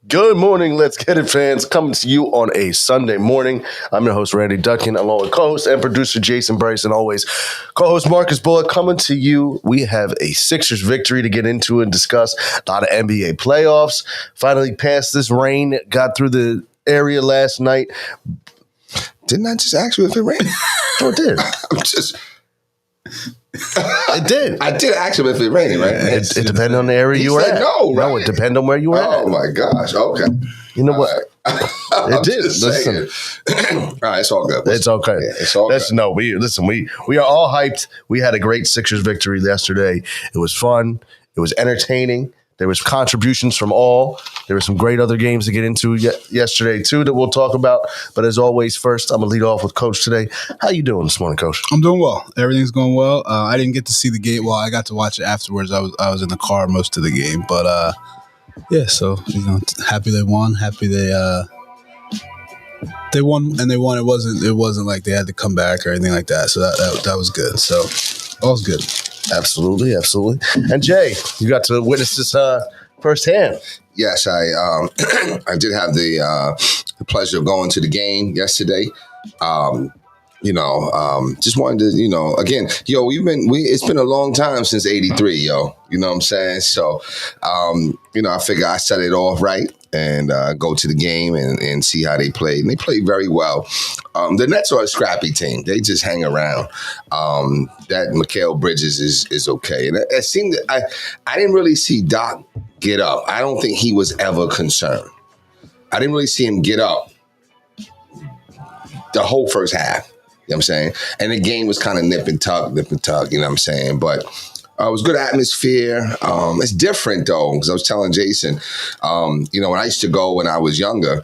Good morning, Let's Get It fans. Coming to you on a Sunday morning. I'm your host, Randy Duncan, along with co-host and producer Jason Bryce, and always co-host Marcus Bullock. Coming to you, we have a Sixers victory to get into and discuss. A lot of NBA playoffs. Finally passed this rain, got through the area last night. Didn't I just ask you if it rained? Oh, it did. I'm just... It did. I did ask him if it rained, right? It depended on the area you were said at. no, right? No, it depended on where you were at. Oh, my gosh. Okay. You know what? It did. Listen. All right, it's all good. It's okay. Yeah, it's all good. No, we are all hyped. We had a great Sixers victory yesterday. It was fun. It was entertaining. There was contributions from all. There were some great other games to get into yesterday too that we'll talk about. But as always, first I'm gonna lead off with Coach today. How you doing this morning, Coach? I'm doing well. Everything's going well. I didn't get to see the game. Well, I got to watch it afterwards. I was in the car most of the game, but yeah. So happy they won. Happy they won and they won. It wasn't like they had to come back or anything like that. So that was good. So all's good. Absolutely. And Jay, you got to witness this firsthand. Yes, I I did have the pleasure of going to the game yesterday. Just wanted to, again, it's been a long time since '83, yo. You know what I'm saying? So, I figure I set it off right and go to the game and see how they played. And they played very well. The Nets are a scrappy team. They just hang around. That Mikal Bridges is okay. And it seemed that I didn't really see Doc get up. I don't think he was ever concerned. I didn't really see him get up the whole first half. You know what I'm saying? And the game was kind of nip and tuck, you know what I'm saying? But it was good atmosphere. It's different, though, because I was telling Jason, when I used to go when I was younger,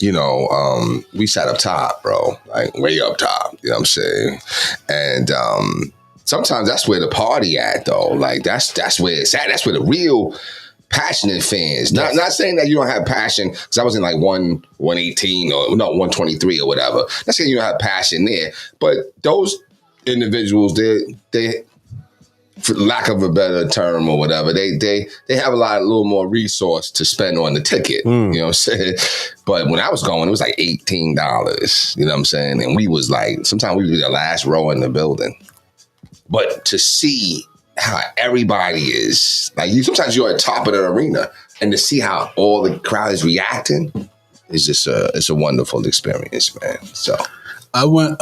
we sat up top, bro, like way up top, you know what I'm saying? And sometimes that's where the party at, though. Like, that's where it's at. That's where the real passionate fans. Not saying that you don't have passion, because I was in like 118 or no 123 or whatever. Not saying you don't have passion there, but those individuals, they for lack of a better term or whatever, they have a little more resource to spend on the ticket. You know what I'm saying? But when I was going, it was like $18. You know what I'm saying? And we was like, sometimes we were the last row in the building. But to see how everybody is, like, sometimes you're at the top of the arena, and to see how all the crowd is reacting is just it's a wonderful experience, man. So I went,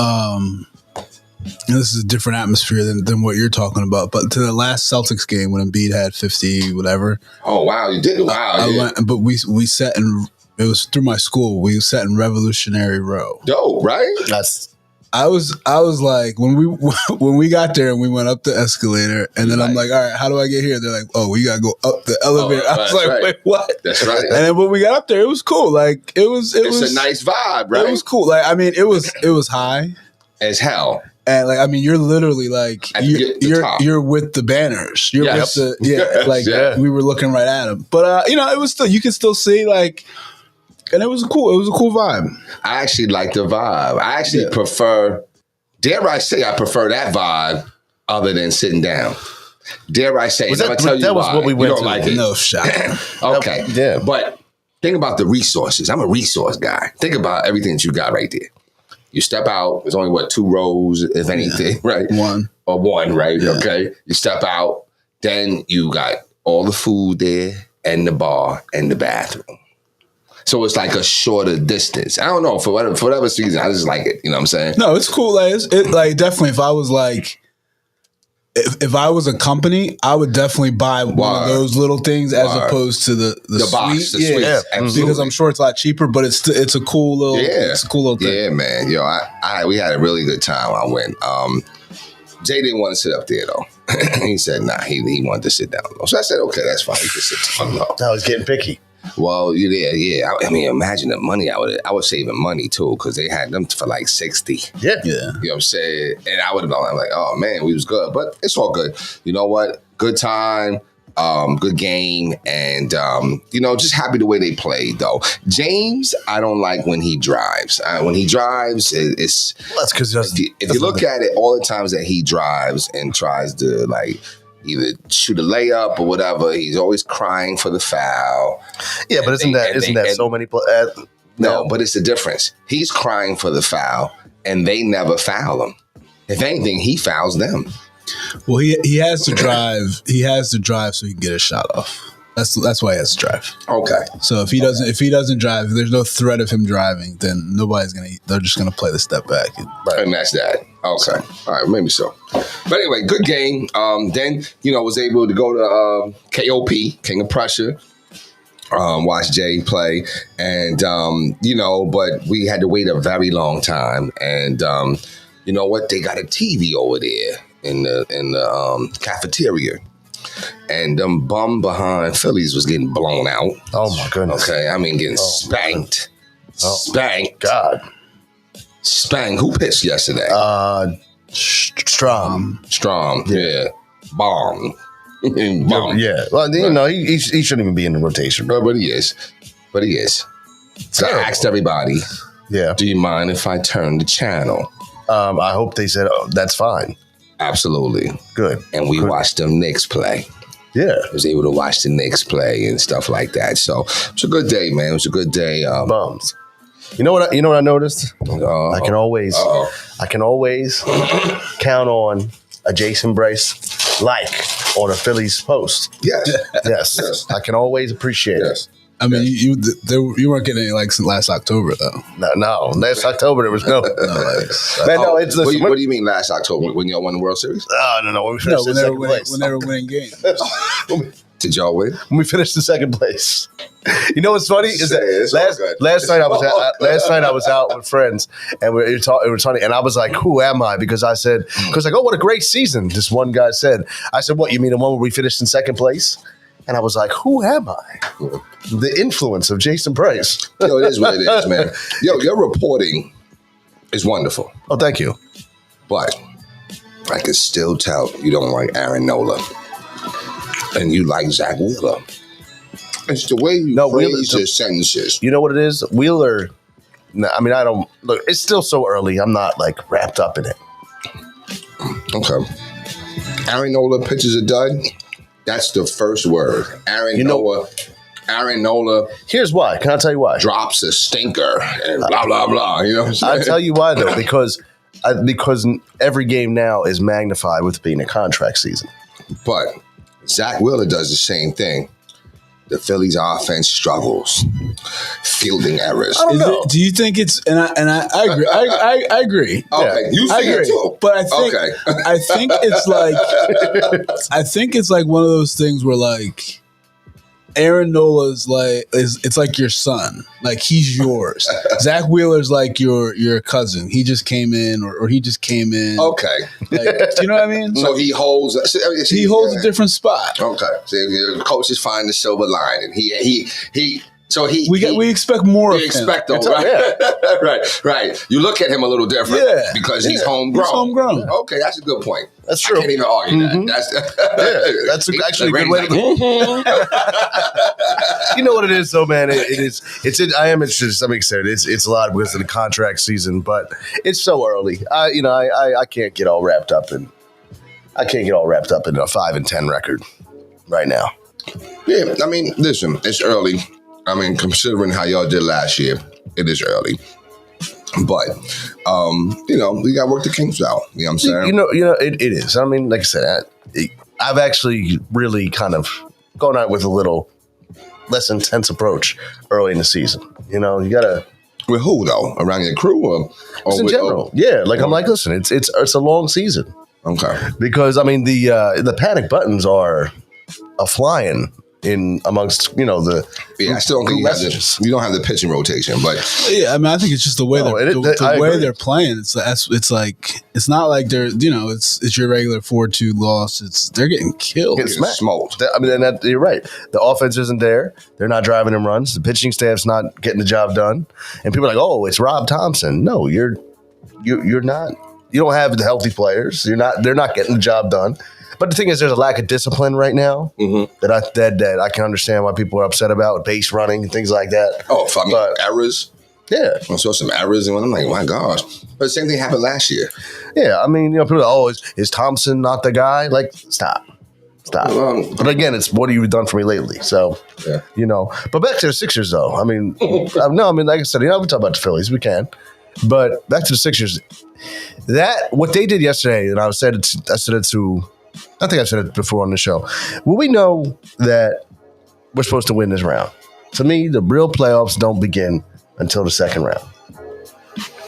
this is a different atmosphere than what you're talking about, but to the last Celtics game when Embiid had 50, whatever. Oh, wow. You did? Wow. I went, but we sat in, it was through my school. We sat in Revolutionary Row. Dope, right? I was like, when we got there and we went up the escalator, and then I'm like, all right, how do I get here? They're like, oh, we gotta go up the elevator. I was like, right. Wait, what? That's right. And then when we got up there, it was cool. Like it was a nice vibe, right? It was cool. Like, I mean, it was high as hell. And like, I mean, you're literally like you're with the banners. You're with the we were looking right at them. But it was still, you can still see, like. And it was a cool vibe. I actually like the vibe. I actually prefer, dare I say, I prefer that vibe other than sitting down. Dare I say, I'm going to tell you why. Was what we went you don't to. like it. No shot. Okay. Yeah. But think about the resources. I'm a resource guy. Think about everything that you got right there. You step out, there's only, 2 rows, if anything, right? One, right? Yeah. Okay. You step out, then you got all the food there and the bar and the bathroom. So it's like a shorter distance. I don't know, for whatever reason, I just like it. You know what I'm saying? No, it's cool. Like, definitely, if I was like, if I was a company, I would definitely buy one of those little things as opposed to the box, the suite. suite. Yeah, Absolutely. because I'm sure it's a lot cheaper, but it's a cool little thing. Yeah, man. Yo, we had a really good time. I went. Jay didn't want to sit up there though. He said, nah, he wanted to sit down. So I said, okay, that's fine. You can sit down. No. I was getting picky. Well, you're there, yeah. I mean, imagine the money I was saving money too, because they had them for like 60. Yeah. You know what I'm saying? And I would have been like, oh man, we was good. But it's all good. You know what? Good time. Good game, and just happy the way they played though. James, I don't like when he drives. When he drives, it's that's because if you look at it, all the times that he drives and tries to like either shoot a layup or whatever. He's always crying for the foul. Yeah, but isn't that so many? No, but it's the difference. He's crying for the foul, and they never foul him. If anything, he fouls them. Well, he has to drive. He has to drive so he can get a shot off. That's why he has to drive. Okay. So if he doesn't drive, if there's no threat of him driving, then they're just gonna play the step back. And that's that. Okay. All right, maybe so. But anyway, good game. Then, was able to go to KOP, King of Prussia. Watch Jay play. And, but we had to wait a very long time. And you know what? They got a TV over there in the cafeteria. And them bum behind Phillies was getting blown out. Oh my goodness. Okay, I mean getting spanked. Spanked. God. Spanked. Who pitched yesterday? Strom. Yeah. Bomb. Yeah. Well, he shouldn't even be in the rotation. But he is. So I asked everybody, do you mind if I turn the channel? I hope they said, that's fine. Absolutely. Good. And we watched them Knicks play. Yeah. I was able to watch the Knicks play and stuff like that. So it was a good day, man. It was a good day. Bums. You know what I noticed? I can always count on a Jason Bryce on a Phillies post. Yes. I can always appreciate it. I mean, you weren't getting any likes last October, though. No. Last October, there was no likes. What do you mean last October? When y'all won the World Series? No. When we finished in second place. When they were winning games. Did y'all win? When we finished in second place. You know what's funny is that last night I was out with friends and we were talking, and I was like, "Who am I?" Because I said, "Oh, what a great season!" This one guy said. I said, "What? You mean the one where we finished in second place?" And I was like, "Who am I?" The influence of Jason Bryce. Yo, it is what it is, man. Yo, your reporting is wonderful. Oh, thank you. But I can still tell you don't like Aaron Nola. And you like Zach Wheeler. It's the way you phrase your sentences. You know what it is? Wheeler, I don't, look, it's still so early. I'm not like wrapped up in it. Okay. Aaron Nola pitches a dud. That's the first word. Aaron Nola. Here's why. Can I tell you why? Drops a stinker and blah, blah, blah. You know what I'm saying? I'll tell you why, though. Because every game now is magnified with being a contract season. But Zach Wheeler does the same thing. The Phillies' offense struggles, fielding errors. I don't know. Do you think it's and I agree? I agree. Okay, you see it too. But I think it's like one of those things where like Aaron Nola's it's like your son, like he's yours. Zach Wheeler's like your cousin. He just came in, or he just came in. Okay, do you know what I mean? So he holds. He holds a different spot. Okay, so the coaches find the silver lining. We expect more. We expect him, right? Right. You look at him a little different, because he's homegrown. He's homegrown. Okay, that's a good point. That's true. I can't even argue that. That's actually a good way to. You know what it is, though, man. I am interested to some extent. It's a lot because of the contract season, but it's so early. I can't get all wrapped up in. I can't get all wrapped up in a 5-10 record right now. Yeah, I mean, listen, it's early. I mean, considering how y'all did last year, it is early. But, we got to work the kinks out. You know what I'm saying? It is. I mean, like I said, I've actually really kind of gone out with a little less intense approach early in the season. You got to. With who, though? Around your crew? Or in general. Yeah. Like, I'm like, listen, it's a long season. Okay. Because, I mean, the panic buttons are flying in amongst the I still don't think you don't have the pitching rotation, but I mean I think it's just the way they're playing. It's like it's not like they're it's your regular 4-2 loss. They're getting killed, smoked. I mean, and you're right. The offense isn't there. They're not driving in runs. The pitching staff's not getting the job done. And people are like, oh, it's Rob Thompson. No, you're not. You don't have the healthy players. They're not getting the job done. But the thing is, there's a lack of discipline right now that I can understand why people are upset about, with base running and things like that. Oh, errors. Yeah. I saw some errors, and I'm like, my gosh. But the same thing happened last year. Yeah, I mean, people are like, oh, is Thompson not the guy? Like, stop. Stop. But again, it's what have you done for me lately? So, But back to the Sixers, though. I mean, like I said, we talk about the Phillies. We can. But back to the Sixers. What they did yesterday, and I said it to, I think I said it before on the show. Well, we know that we're supposed to win this round. To me, the real playoffs don't begin until the second round.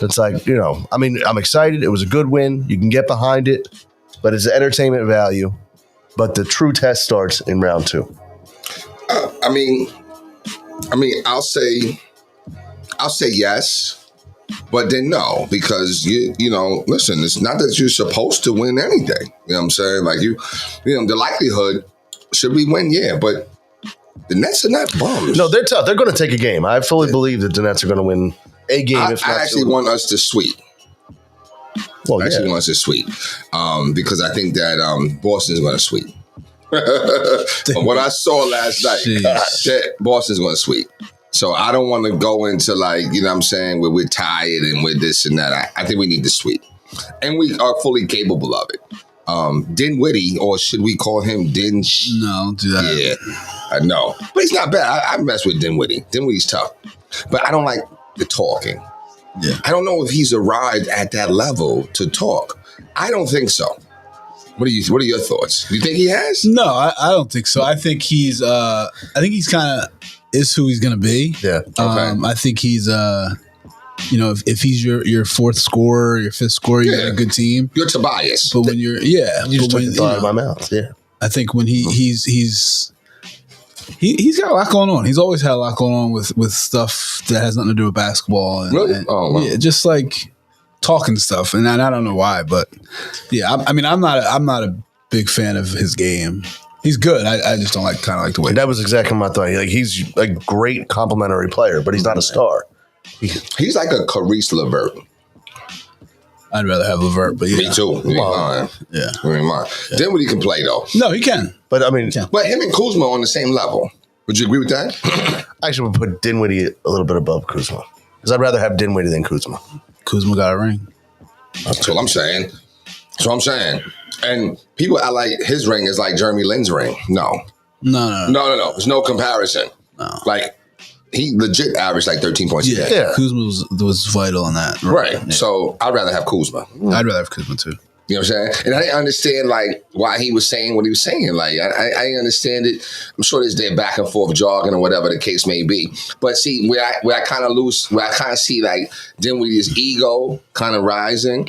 It's like, I'm excited. It was a good win. You can get behind it, but it's an entertainment value. But the true test starts in round 2. I'll say yes, but then no, because listen, it's not that you're supposed to win anything. You know what I'm saying? Like the likelihood, should we win? Yeah, but the Nets are not bums. No, they're tough. They're going to take a game. I fully believe that the Nets are going to win a game. I actually want us to sweep. Well, I actually want us to sweep because I think that Boston's going to sweep. From what I saw last night, Boston's going to sweep. So I don't want to go into like, what I'm saying, where we're tired and we're this and that. I think we need to sweep. And we are fully capable of it. Dinwiddie, or should we call him Din? No, do that. Yeah, I know. But he's not bad. I mess with Dinwiddie. Dinwiddie's tough. But I don't like the talking. Yeah. I don't know if he's arrived at that level to talk. I don't think so. What are your thoughts? Do you think he has? No, I don't think so. I think he's kind of is who he's going to be. Yeah. Okay. I think he's if he's your fourth scorer, your fifth scorer, you got a good team. You're Tobias. But when you just took the thought out of my mouth. Yeah. I think when he's got a lot going on. He's always had a lot going on with stuff that has nothing to do with basketball. And, really? Wow. Yeah, just like talking stuff. And I don't know why, but yeah, I'm not a big fan of his game. He's good. I just don't like the way. That was exactly my thought. Like, he's a great complimentary player, but he's not a star. He's like a Caris LeVert. I'd rather have LeVert, but yeah. Me too. Yeah. Dinwiddie can play though. No, he can. But I mean, but him and Kuzma on the same level. Would you agree with that? I actually would put Dinwiddie a little bit above Kuzma because I'd rather have Dinwiddie than Kuzma. Kuzma got a ring. That's what I'm saying. And people are like his ring is like Jeremy Lin's ring. No. There's no comparison. No. Like he legit averaged like 13 points a game. Yeah. Kuzma was vital in that. Right. Yeah. So I'd rather have Kuzma. I'd rather have Kuzma too. You know what I'm saying? And I didn't understand like why he was saying what he was saying. Like I didn't understand it. I'm sure there's their back and forth jargon or whatever the case may be. But see, where I kind of see like Dinwiddie's ego kind of rising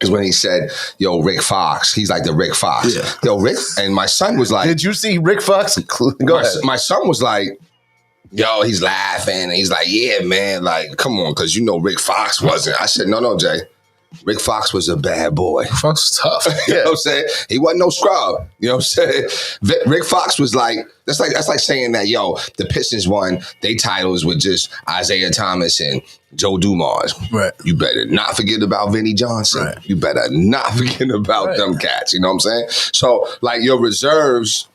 is when he said, "Yo, Rick Fox." He's like the Rick Fox. Yeah. Yo, Rick. And my son was like, "Did you see Rick Fox?" Go ahead. My son was like, yo, he's laughing. And he's like, yeah, man, like, come on, because Rick Fox wasn't. I said, no, Jay. Rick Fox was a bad boy. Fox was tough. You know what I'm saying? He wasn't no scrub. You know what I'm saying? Rick Fox was like, that's like saying that, yo, the Pistons won their titles with just Isaiah Thomas and Joe Dumars. Right. You better not forget about Vinnie Johnson. Right. You better not forget about them cats. You know what I'm saying? So, like, your reserves,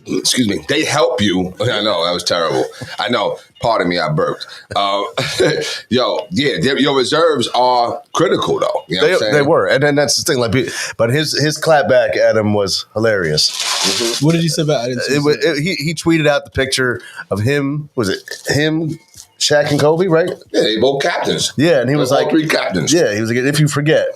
excuse me, they help you. I know, that was terrible. I know. Pardon me, I burped. Your reserves are critical, though. You know what I'm saying? They were. And then that's the thing. Like, but his clap back at him was hilarious. Mm-hmm. What did he say about it? He tweeted out the picture of him. Was it him, Shaq, and Kobe, right? Yeah, they both captains. Yeah, and he was like, 3 captains. Yeah, he was like, if you forget,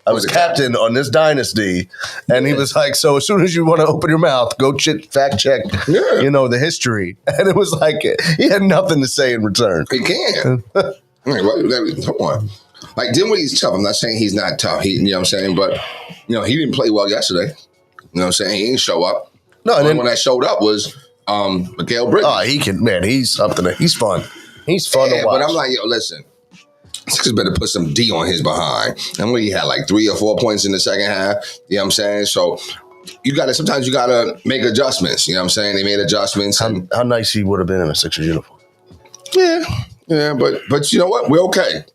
I was captain on this dynasty. And he was like, so as soon as you want to open your mouth, go fact check, the history. And it was like, he had nothing to say in return. He can. Come on. Like, Dinwiddie's tough. I'm not saying he's not tough. You know what I'm saying? But, he didn't play well yesterday. You know what I'm saying? He didn't show up. No, and then when that showed up was Mikal Bridges. Oh, he's something. He's fun. He's fun to watch. But I'm like, yo, listen. Sixers better put some D on his behind. And when he had like 3 or 4 points in the second half, you know what I'm saying? So sometimes you gotta make adjustments. You know what I'm saying? They made adjustments. How nice he would have been in a Sixers uniform. Yeah, but you know what? We're okay.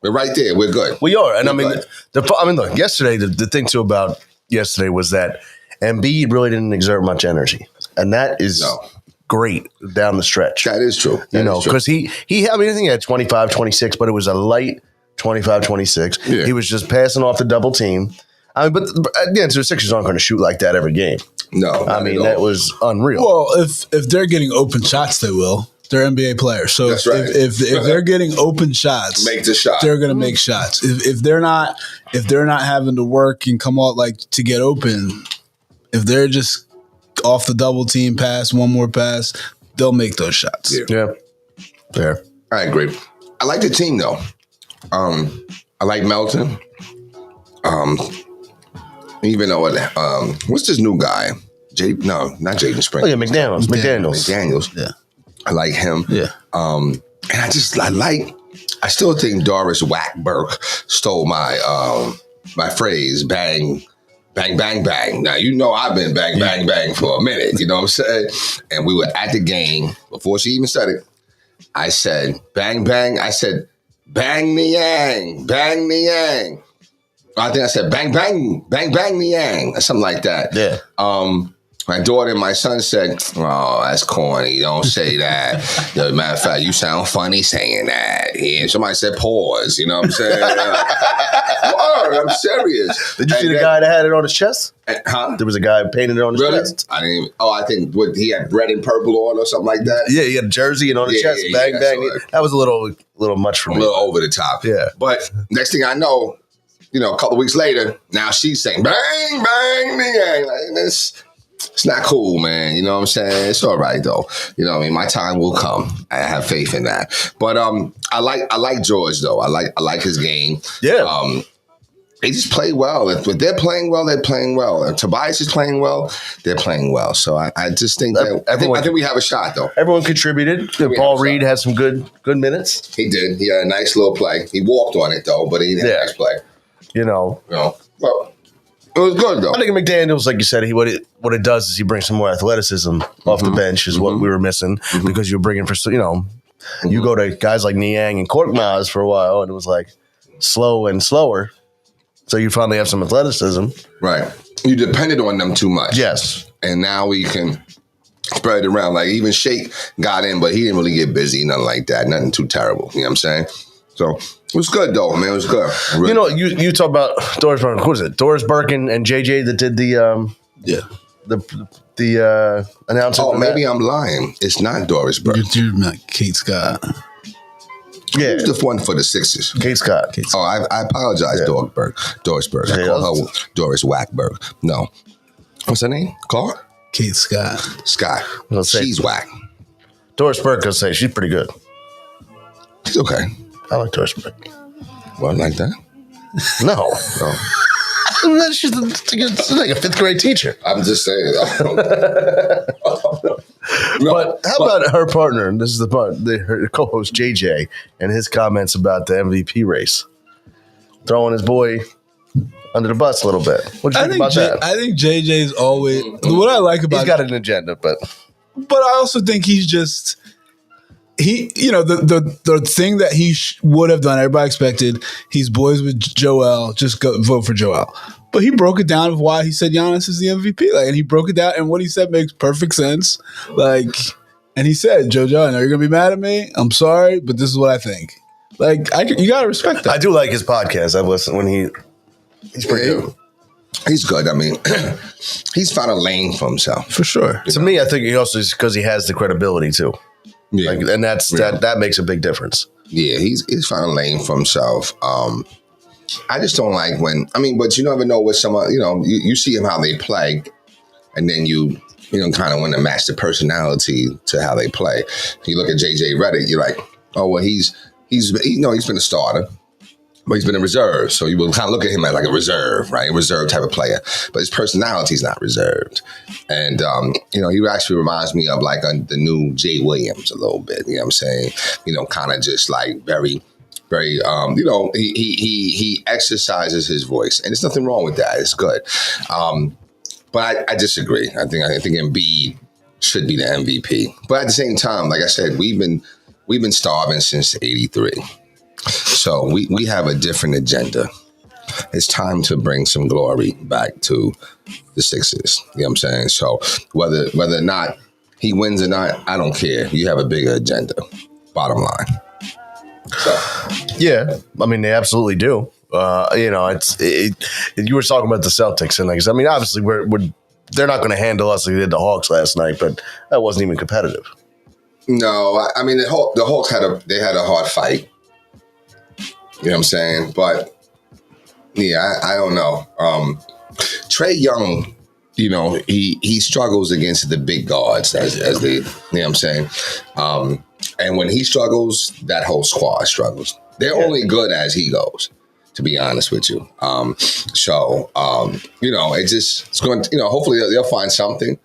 We're right there. We're good. We are. And look, yesterday, the thing too about yesterday was that Embiid really didn't exert much energy. And that is great down the stretch. That is true. Because I think he had 25, 26, but it was a light 25, 26. Yeah. He was just passing off the double team. I mean, but at the end, the Sixers aren't going to shoot like that every game. No, I mean that was unreal. Well, if they're getting open shots, they will. They're NBA players, so That's right. if they're getting open shots, make the shot. They're going to make shots. If they're not having to work and come out like to get open, if they're just off the double team pass, one more pass, they'll make those shots. Yeah. Fair. I agree. I like the team though. I like Melton. Even though what's this new guy? No, not Jaden Springer. Oh yeah, McDaniels. Yeah. I like him. Yeah. And I still think Doris Wackberg stole my phrase, bang, bang, bang, bang. Now, you know I've been bang, bang, bang for a minute. You know what I'm saying? And we were at the game before she even said it. I said, bang, bang. I said, bang the yang, bang the yang. I think I said, bang, bang, bang, bang the yang, or something like that. Yeah. My daughter and my son said, "Oh, that's corny. Don't say that." Matter of fact, you sound funny saying that. And somebody said, "Pause." You know what I'm saying? I'm serious. Did you see the guy that had it on his chest? Huh? There was a guy painted it on his chest. I didn't even, I think he had red and purple on or something like that. Yeah, he had a jersey and on his chest. Bang, bang. That was a little much for me. A little over the top. Yeah. But next thing I know, a couple of weeks later, now she's saying, bang, bang, bang. Like, it's not cool, man. You know what I'm saying? It's all right though. You know what I mean? My time will come. I have faith in that. But I like George though. I like his game. Yeah. They just play well. If they're playing well, they're playing well. If Tobias is playing well, they're playing well. So I just think that I think we have a shot though. Everyone contributed. Paul Reed had some good minutes. He did. He had a nice little play. He walked on it though, but he had a nice play. Well, it was good though. I think McDaniels, like you said, what it does is he brings some more athleticism off the bench, is what we were missing, because you're bringing you go to guys like Niang and Korkmaz for a while, and it was like slow and slower. So you finally have some athleticism, right? You depended on them too much, yes, and now we can spread it around. Like even Shake got in, but he didn't really get busy, nothing like that, nothing too terrible. You know what I'm saying? So it was good though, man. It was good. Really. You talk about Doris Burke. Who is it? Doris Burke and JJ that did the announcement. Oh, maybe I'm lying. It's not Doris Burke. You're not Kate Scott. Yeah, who's the one for the Sixers? Kate Scott. Oh, I apologize, Doris Burke. I call her Doris Wackberg. No, what's her name? Call her Kate Scott. Scott. She's whack. Doris Burke, I'll say she's pretty good. She's okay. I like Doris Burke. Well, like that? No. She's like a fifth grade teacher. I'm just saying. But how about her partner? And this is the part, her co-host JJ, and his comments about the MVP race, throwing his boy under the bus a little bit. What do you think about that? I think JJ's always what I like about. He's got an agenda, but I also think he's just. The thing that he would have done, everybody expected, he's boys with Joel, just go vote for Joel. But he broke it down of why he said Giannis is the MVP. And he broke it down, and what he said makes perfect sense. And he said, JoJo, I know you're going to be mad at me. I'm sorry, but this is what I think. You got to respect that. I do like his podcast. I've listened when he's pretty good. He's good. I mean, he's found a lane for himself. For sure. To me, I think he also is because he has the credibility too. Yeah. And that makes a big difference. Yeah, he's found a lane for himself. I just don't like but you never know what someone, you see him how they play, and then you kind of want to match the personality to how they play. You look at JJ Redick, you're like, oh well, he's been a starter, but he's been a reserve. So you will kind of look at him as like a reserve, right? A reserve type of player. But his personality is not reserved. And, he actually reminds me of like the new Jay Williams a little bit. You know what I'm saying? Kind of just like very, very, he exercises his voice. And there's nothing wrong with that. It's good. But I disagree. I think Embiid should be the MVP. But at the same time, like I said, we've been starving since '83. So we have a different agenda. It's time to bring some glory back to the Sixers. You know what I'm saying? So whether or not he wins or not, I don't care. You have a bigger agenda. Bottom line. So. Yeah, I mean they absolutely do. You were talking about the Celtics, and I mean, obviously, they're not going to handle us like they did the Hawks last night, but that wasn't even competitive. No, I mean the Hawks had a hard fight. You know what I'm saying? But yeah, I don't know. Trae Young, he struggles against the big guards as they, you know what I'm saying? And when he struggles, that whole squad struggles. They're only good as he goes, to be honest with you. It's going to, hopefully they'll find something.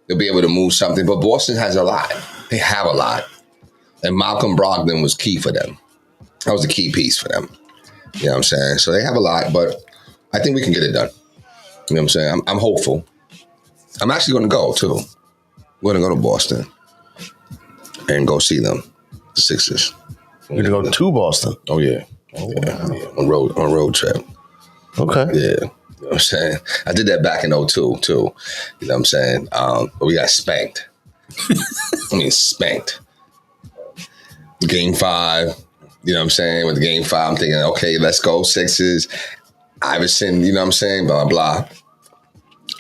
They'll be able to move something. But Boston has a lot. They have a lot. And Malcolm Brogdon was key for them. That was a key piece for them. You know what I'm saying? So they have a lot, but I think we can get it done. You know what I'm saying? I'm hopeful. I'm actually going to go, too. I'm going to go to Boston and go see them, the Sixers. You're going to go to Boston? Oh, yeah. Yeah. On road trip. Okay. Yeah. You know what I'm saying? I did that back in 2002, too. You know what I'm saying? But we got spanked. Spanked. Game 5. You know what I'm saying? With the Game 5, I'm thinking, okay, let's go, Sixers. Iverson, you know what I'm saying? Blah, blah.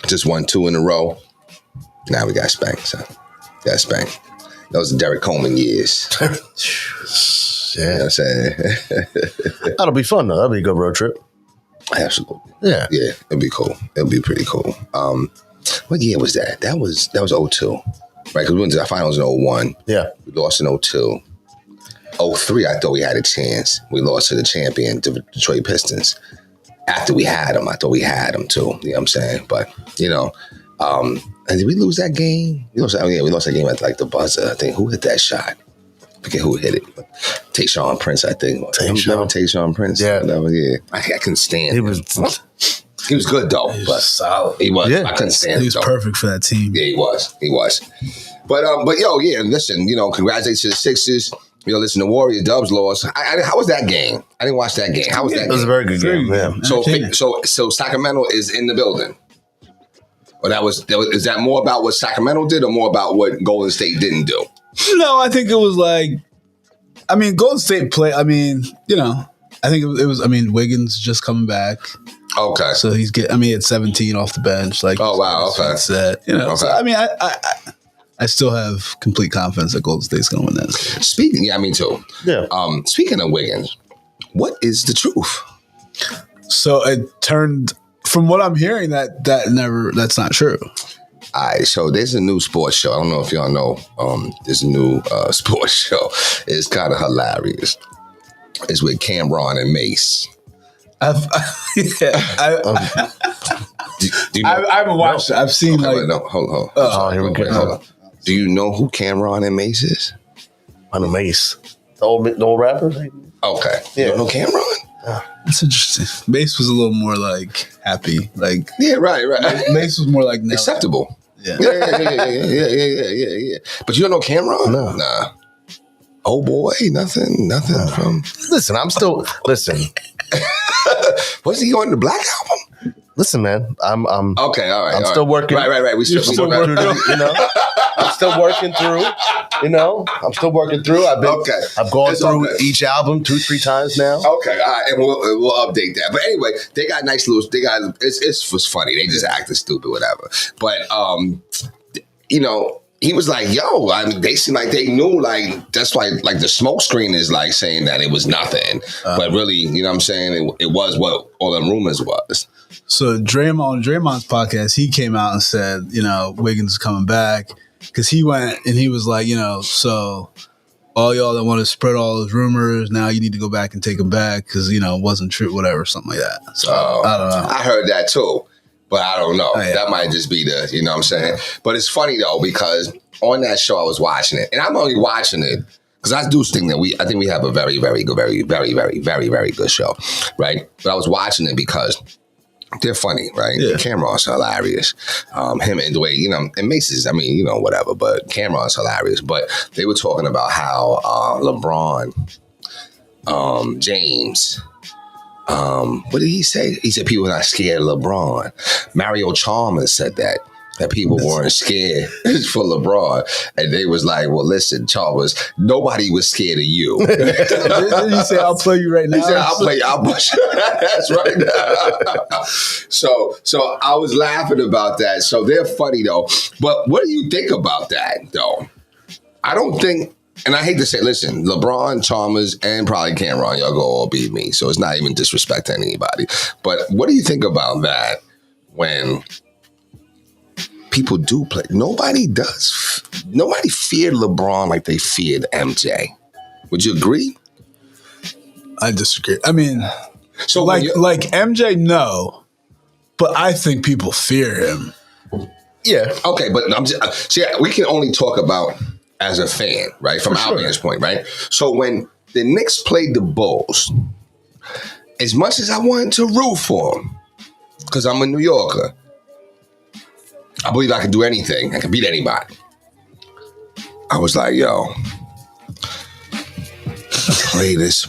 Just won 2 in a row. Now we got spanked, son. Got spanked. Those are Derek Coleman years. Yeah. You know what I'm saying? That'll be fun, though. That'll be a good road trip. Absolutely. Yeah. Yeah, it'll be cool. It'll be pretty cool. What year was that? That was 2002. Right, because we went to the finals in 2001. Yeah. We lost in 2002. 2003, I thought we had a chance. We lost to the champion, Detroit Pistons. After we had them, I thought we had them too. You know what I'm saying? But, and did we lose that game? We lost that game at the buzzer. I think. Who hit that shot? I forget who hit it. Tayshaun Prince, I think. Tayshaun Prince? Yeah. Yeah. I couldn't stand him. He was good, though. He was solid. He was. Yeah. I couldn't stand him. He was perfect for that team. Yeah, he was. But listen, congratulations to the Sixers. Listen, the Warrior Dubs lost. How was that game? I didn't watch that game. How was that game? It was a very good game, yeah. So Sacramento is in the building. Or is that more about what Sacramento did or more about what Golden State didn't do? No, I think it was Golden State play. I think it was Wiggins just coming back. Okay. So he's at 17 off the bench. Oh, wow. Okay. Set, Okay. So, I still have complete confidence that Golden State's going to win that. Yeah, me too. Yeah. Speaking of Wiggins, what is the truth? So it turned, from what I'm hearing, that's not true. All right, so there's a new sports show. I don't know if y'all know. There's a new sports show. It's kind of hilarious. It's with Cameron and Mace. I haven't watched it. I've seen hold on. Here we go. Hold on. Do you know who Cameron and Mace is? I know Mace. The old rapper? Okay. Yeah. You don't know Cameron? That's interesting. Mace was a little more happy. Yeah, right. Mace was more acceptable. Yeah. Yeah. But you don't know Cameron? No. Nah. Oh boy, nothing from. Listen, Wasn't he on the Black Album? Listen, man, I'm okay. All right. I'm still working. Right. I'm still working through. I'm still working through. I've gone through each album 2-3 times now. Okay, all right, and we'll update that. But anyway, they got nice little. It was funny. They just acted stupid, whatever. But he was like, yo, they seem like they knew, that's why, the smoke screen is saying that it was nothing. But really, you know what I'm saying? It was what all them rumors was. So Draymond's podcast, he came out and said, Wiggins is coming back. Because he went and he was like, so all y'all that want to spread all those rumors, now you need to go back and take them back because, it wasn't true, whatever, something like that. So I don't know. I heard that too. But I don't know. Oh, yeah. That might just be you know what I'm saying? But it's funny, though, because on that show, I was watching it. And I'm only watching it because I do think that I think we have a very, very good, very, very, very, very, very good show, right? But I was watching it because they're funny, right? Yeah. Cameron's hilarious. Him and the way, and Mace's, whatever, but Cameron's hilarious. But they were talking about how LeBron James... what did he say? He said people are not scared of LeBron. Mario Chalmers said that. that people weren't scared for LeBron. And they was like, well, listen, Chalmers, nobody was scared of you. Did he say, I'll play you right now? He said, I'll play you. I'll push you. That's right. So I was laughing about that. So they're funny, though. But what do you think about that, though? I don't think, and I hate to say, listen, LeBron, Chalmers, and probably Cameron, y'all go all beat me. So it's not even disrespecting anybody. But what do you think about that when people do play? Nobody feared LeBron like they feared MJ. Would you agree? I disagree. I mean, so like MJ, no, but I think people fear him. Yeah. Okay, but we can only talk about as a fan, right? From our vantage point, right? So when the Knicks played the Bulls, as much as I wanted to root for them, because I'm a New Yorker, I believe I could do anything. I could beat anybody. I was like, yo, play this.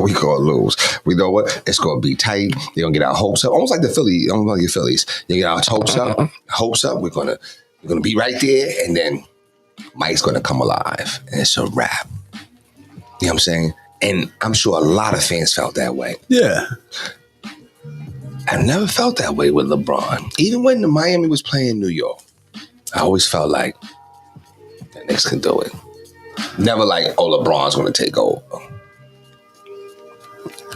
We gonna lose. We know what? It's gonna be tight. They're gonna get our hopes up. Almost like the Phillies. Almost like your Phillies. They get our hopes up. Hopes up. We're gonna be right there, and then Mike's gonna come alive, and it's a wrap. You know what I'm saying? And I'm sure a lot of fans felt that way. Yeah. I never felt that way with LeBron. Even when the Miami was playing New York, I always felt like the Knicks can do it. Never like, oh, LeBron's gonna take over.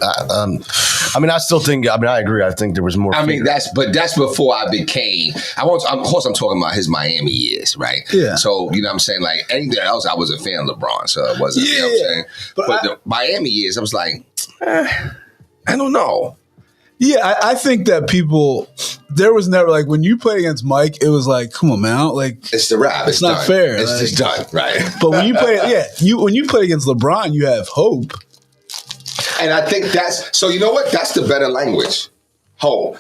I mean, I still think. I mean, I agree. I think there was more. I mean, that's before I became. Of course, I'm talking about his Miami years, right? Yeah. So you know what I'm saying. Like anything else, I was a fan of LeBron, so it wasn't. You know what I'm saying. But the Miami years, I was like, I don't know. Yeah, I think that people. There was never like when you played against Mike, it was like, come on, man, like it's the rap. It's not fair. It's just done, right? But when you play, when you play against LeBron, you have hope. And I think that's, so you know what? That's the better language. Hope.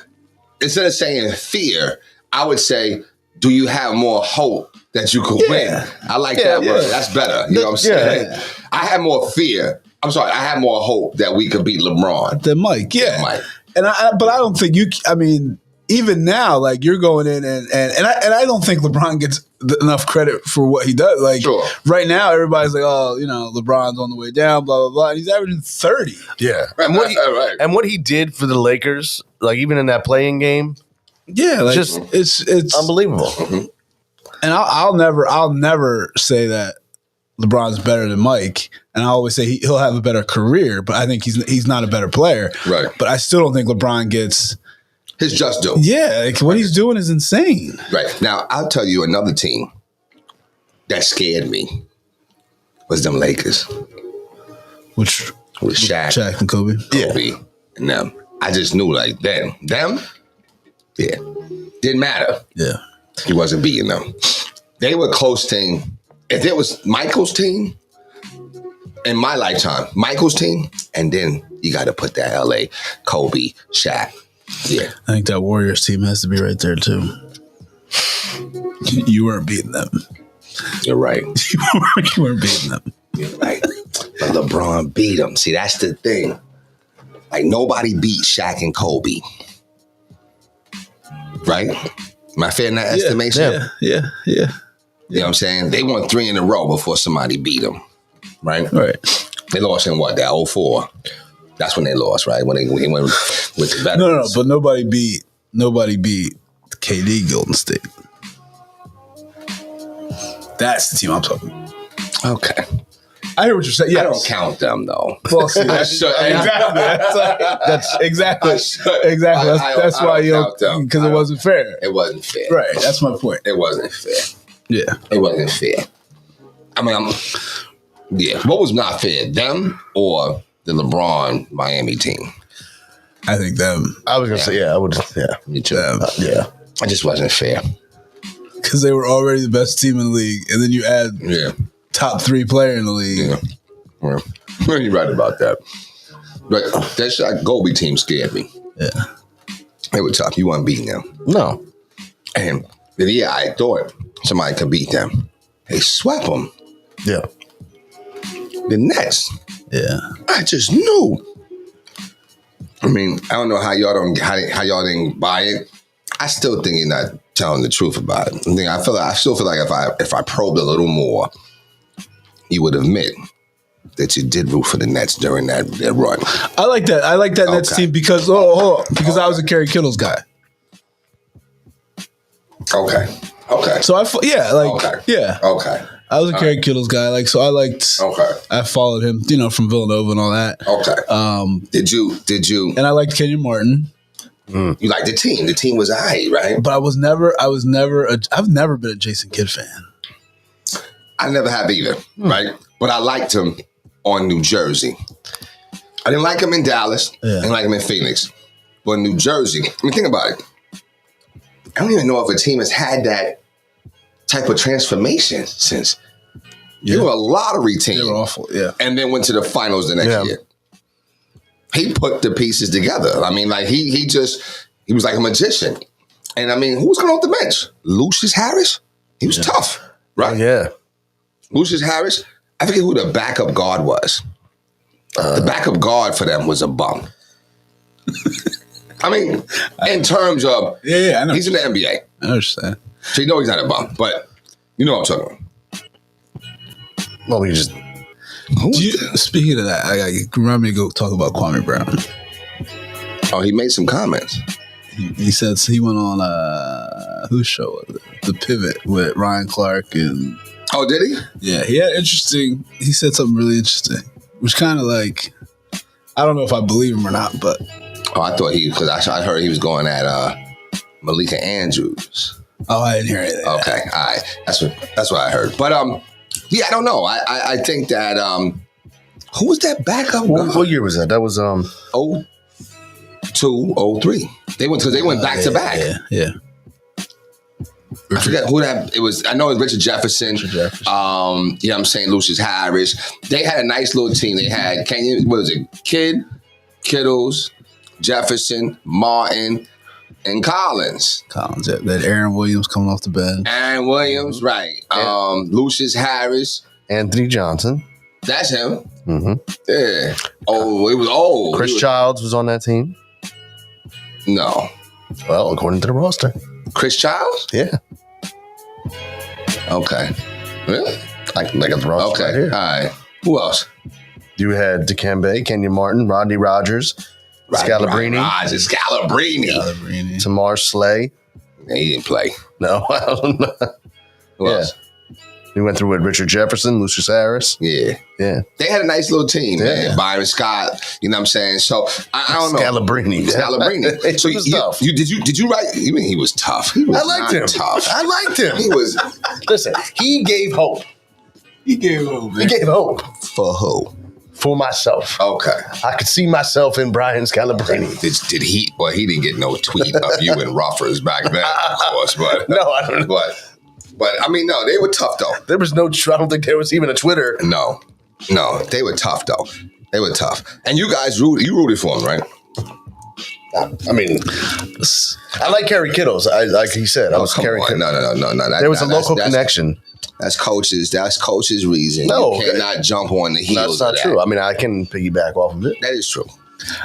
Instead of saying fear, I would say, do you have more hope that you could win? I like that word. That's better. You know what I'm saying? Yeah. I had more fear. I had more hope that we could beat LeBron. Than Mike, yeah. Mike. But I don't think I mean, even now, like you're going in and I don't think LeBron gets enough credit for what he does. Like right now, everybody's like, oh, you know, LeBron's on the way down, blah blah blah, and he's averaging 30. Yeah, and what he did for the Lakers, like even in that playing game, like just it's unbelievable. Mm-hmm. And I'll never say that LeBron's better than Mike, and I always say he'll have a better career, but I think he's not a better player. Right. But I still don't think LeBron gets his just due. Yeah, like what he's doing is insane. Right. Now, I'll tell you another team that scared me was them Lakers. Which was Shaq and Kobe. And them. I just knew like them, didn't matter. Yeah. He wasn't beating them. They were a close team. If it was Michael's team in my lifetime, Michael's team, and then you got to put that LA, Kobe, Shaq. Yeah. I think that Warriors team has to be right there too. You weren't beating them. You're right. You weren't beating them. You're right. But LeBron beat them. See, that's the thing. Like nobody beat Shaq and Kobe. Right? Am I fair in that estimation? Yeah. You know what I'm saying? They won 3 in a row before somebody beat them. Right? They lost in what? That 04. That's when they lost, right? When they went with the veterans. No, but nobody beat KD Golden State. That's the team I'm talking about. Okay. I hear what you're saying. Yes. I don't count them though. Well, see, exactly. That's why you don't, because it wasn't fair. It wasn't fair. Right. That's my point. It wasn't fair. Yeah. It wasn't fair. I mean, what was not fair? Them or the LeBron Miami team? I think them. I was gonna say, I would. Yeah, me too. It just wasn't fair because they were already the best team in the league, and then you add top 3 player in the league. Yeah, well, you're right about that. But that Shaq Kobe team scared me. Yeah, they were tough. You weren't beating them. No, and I thought somebody could beat them. They swept them. Yeah, the Nets. Yeah, I just knew. I mean, I don't know how y'all didn't buy it. I still think you're not telling the truth about it. I still feel like if I probed a little more, you would admit that you did root for the Nets during that run. I like that. I like that Nets team because because I was a Kerry Kittles guy. Okay. So I was a Kerry Kittles guy. Like, so I liked. Okay. I followed him, from Villanova and all that. Okay. Did you? And I liked Kenyon Martin. You liked the team. The team was aight, right? But I've never been a Jason Kidd fan. I never have either, right? But I liked him on New Jersey. I didn't like him in Dallas. Yeah. I didn't like him in Phoenix. But in New Jersey, think about it. I don't even know if a team has had that type of transformation since. They were a lottery team. They were awful, yeah. And then went to the finals the next year. He put the pieces together. I mean, like he was like a magician. And I mean, who was coming off the bench? Lucius Harris? He was tough, right? Yeah. Lucius Harris? I forget who the backup guard was. The backup guard for them was a bum. I mean, in terms of, I know. He's in the NBA. I understand. So you know he's not a bum, but you know what I'm talking about. Well, we just... Speaking of that, I remind me to go talk about Kwame Brown. Oh, he made some comments. He said he went on whose show was it? The Pivot with Ryan Clark and... Oh, did he? Yeah, he said something really interesting, which kind of like, I don't know if I believe him or not, but... Oh, I thought because I heard he was going at Malika Andrews. Oh, I didn't hear anything. Okay, all right. That's what I heard. But I don't know. I think that who was that backup? What year was that? That was 02, 03. They went back to back. Yeah. I forget who that it was. I know it was Richard Jefferson. I'm saying Lucius Harris. They had a nice little team. They had Kidd, Kittles, Jefferson, Martin, and Collins. Yeah. That Aaron Williams coming off the bench. Aaron Williams, right. Lucius Harris. Anthony Johnson. That's him. Mm-hmm. Yeah. Oh, it was old. Chris Childs was on that team. No. Well, according to the roster. Chris Childs? Yeah. Okay. Really? I got the roster right here. All right. Who else? You had Dikembe, Kenyon Martin, Rodney Rogers, Scalabrine. Scalabrine. Tamar Slay. He didn't play. No, I don't know. Who else? We went through with Richard Jefferson, Lucius Harris. Yeah. They had a nice little team, man. Byron Scott, you know what I'm saying? So, I don't know. Scalabrine. So, tough. Did you write? You mean he was tough? He was I liked him. Tough. I liked him. He was. Listen, he gave hope. He gave hope. He gave hope. For who? For myself. Okay. I could see myself in Brian Scalabrine. Did he? Well, he didn't get no tweet of you and Ruffers back then, of course. But no, I don't know. But I mean, no, they were tough though. There was no. I don't think there was even a Twitter. No, they were tough though. They were tough, and you guys rooted for them, right? I mean, I like Kerry Kittles. Like he said, I was Kerry Kittles. No. There was a local connection. That's coach's reason. No, you cannot jump on the heels. That's not true. I mean, I can piggyback off of it. That is true.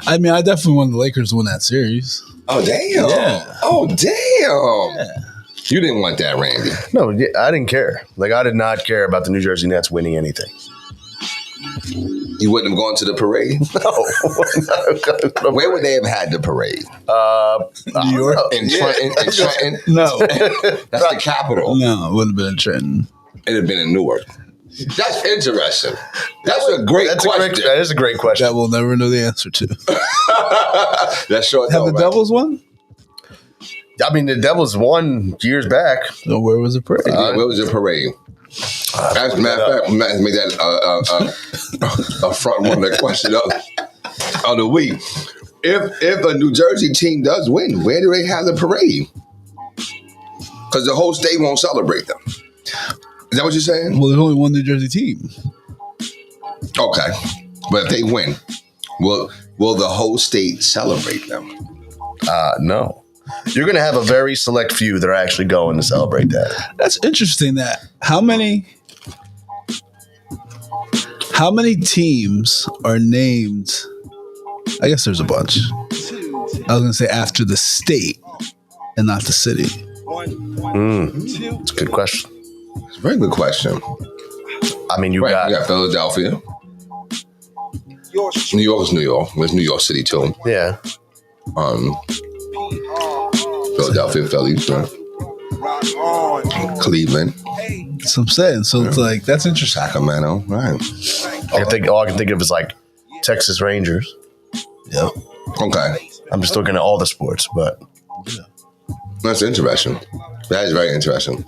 I mean, I definitely want the Lakers to win that series. Oh damn! Yeah. Oh damn! Yeah. You didn't want that, Randy. No, I didn't care. Like, I did not care about the New Jersey Nets winning anything. You wouldn't have gone to the parade? No. Where would they have had the parade? New York? In Trenton? No. That's the capital. No, it wouldn't have been in Trenton. It'd have been in Newark. That's interesting. That's a great question. That is a great question. That we'll never know the answer to. That's short. Have the Devils won? I mean, the Devils won years back. So where was the parade? Where was the parade? As a matter of fact, make that a front one that question of the week. If a New Jersey team does win, where do they have the parade? Because the whole state won't celebrate them. Is that what you're saying? Well, there's only one New Jersey team. Okay, but if they win, will the whole state celebrate them? No. You're going to have a very select few that are actually going to celebrate that. That's interesting. How many teams are named? I guess there's a bunch. I was going to say after the state. and not the city? It's a good question. It's a very good question. I mean, you got Philadelphia. New York is New York. There's New York City too. Yeah. Philadelphia, Philly, right? Cleveland. That's what I'm saying. So it's like, that's interesting. Sacramento, right? All I can think of is like Texas Rangers. Yep. Okay. I'm just looking at all the sports, but that's interesting. That is very interesting.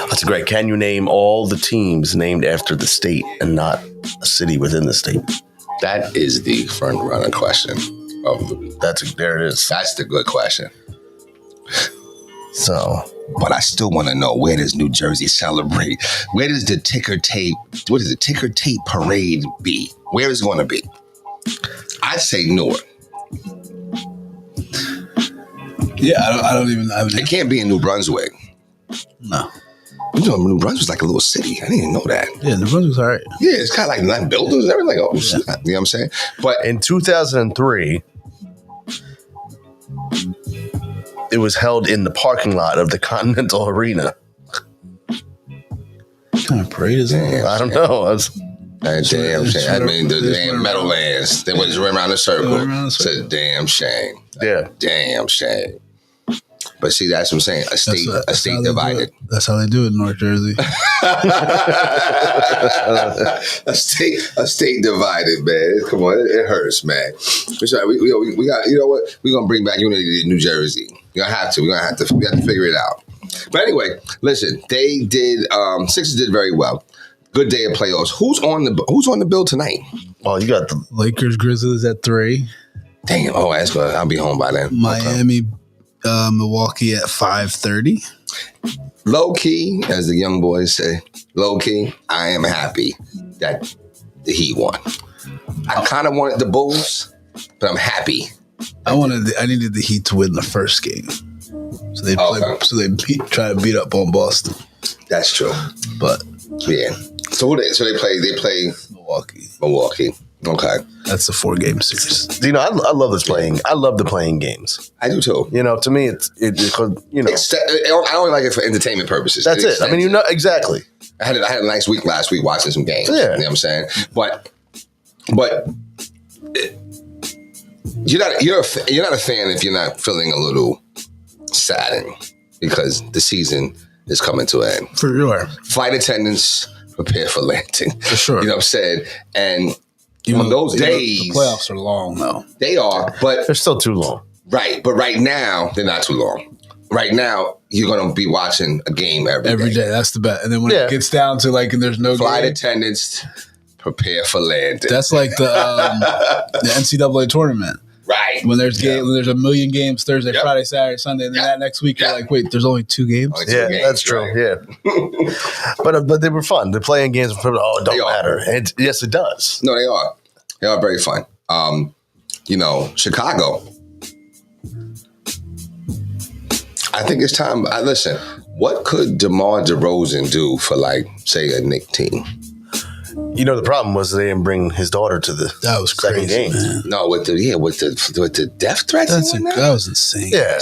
That's great. Can you name all the teams named after the state and not a city within the state? That is the front runner question of the week. There it is. That's the good question. So, but I still want to know, where does New Jersey celebrate? Where does the ticker tape? What is the ticker tape parade be? Where is it going to be? I'd say Newark. Yeah, I don't even. It can't be in New Brunswick. No. You know, New Brunswick's like a little city. I didn't even know that. Yeah, New Brunswick's all right. Yeah, it's kind of like buildings and everything. Oh, yeah. You know what I'm saying? But in 2003, it was held in the parking lot of the Continental Arena. What kind of parade is that? I don't know. Damn shame. I mean, the damn Meadowlands. They went around the circle. It's a damn shame. Yeah. Damn shame. But see, that's what I'm saying. A state divided. That's how they do it in North Jersey. a state divided, man. Come on, it hurts, man. We got. You know what? We're gonna bring back unity to New Jersey. We're gonna have to. We have to figure it out. But anyway, listen. They did. Sixers did very well. Good day of playoffs. Who's on the bill tonight? Well, you got the Lakers, Grizzlies at 3. Damn. Oh, that's good. I'll be home by then. Miami, Milwaukee at 5:30. Low key, as the young boys say, low key, I am happy that the Heat won. I kind of wanted the Bulls, but I'm happy. I needed the Heat to win the first game, so they try to beat up on Boston. That's true, but yeah. So they play Milwaukee. Okay, that's a 4-game series. You know, I love this playing. I love the playing games. I do too. You know, to me, it's you know, I only like it for entertainment purposes. That's it. I mean, you know exactly. I had a nice week last week watching some games. Yeah. You know what I'm saying? But you're not a fan if you're not feeling a little saddened because the season is coming to an end. For sure. Flight attendants, prepare for landing. For sure. You know what I'm saying? And on those days, the playoffs are long though. They are, but they're still too long. Right, but right now they're not too long. Right now you're gonna be watching a game every day. That's the bet. And then when it gets down to and there's no flight attendants, prepare for landing. That's like the NCAA tournament. Right. When there's a million games Thursday, Friday, Saturday, Sunday, and then that next week you're like, wait, there's only 2 games? That's true. Right. Yeah. but they were fun. The playing games it don't matter. Yes, it does. No, they are. They are very fun. Chicago. I think it's time. Listen, what could DeMar DeRozan do for say a Knicks team? You know, the problem was they didn't bring his daughter to the second game. Man. No, with the death threats. That was insane. Yeah,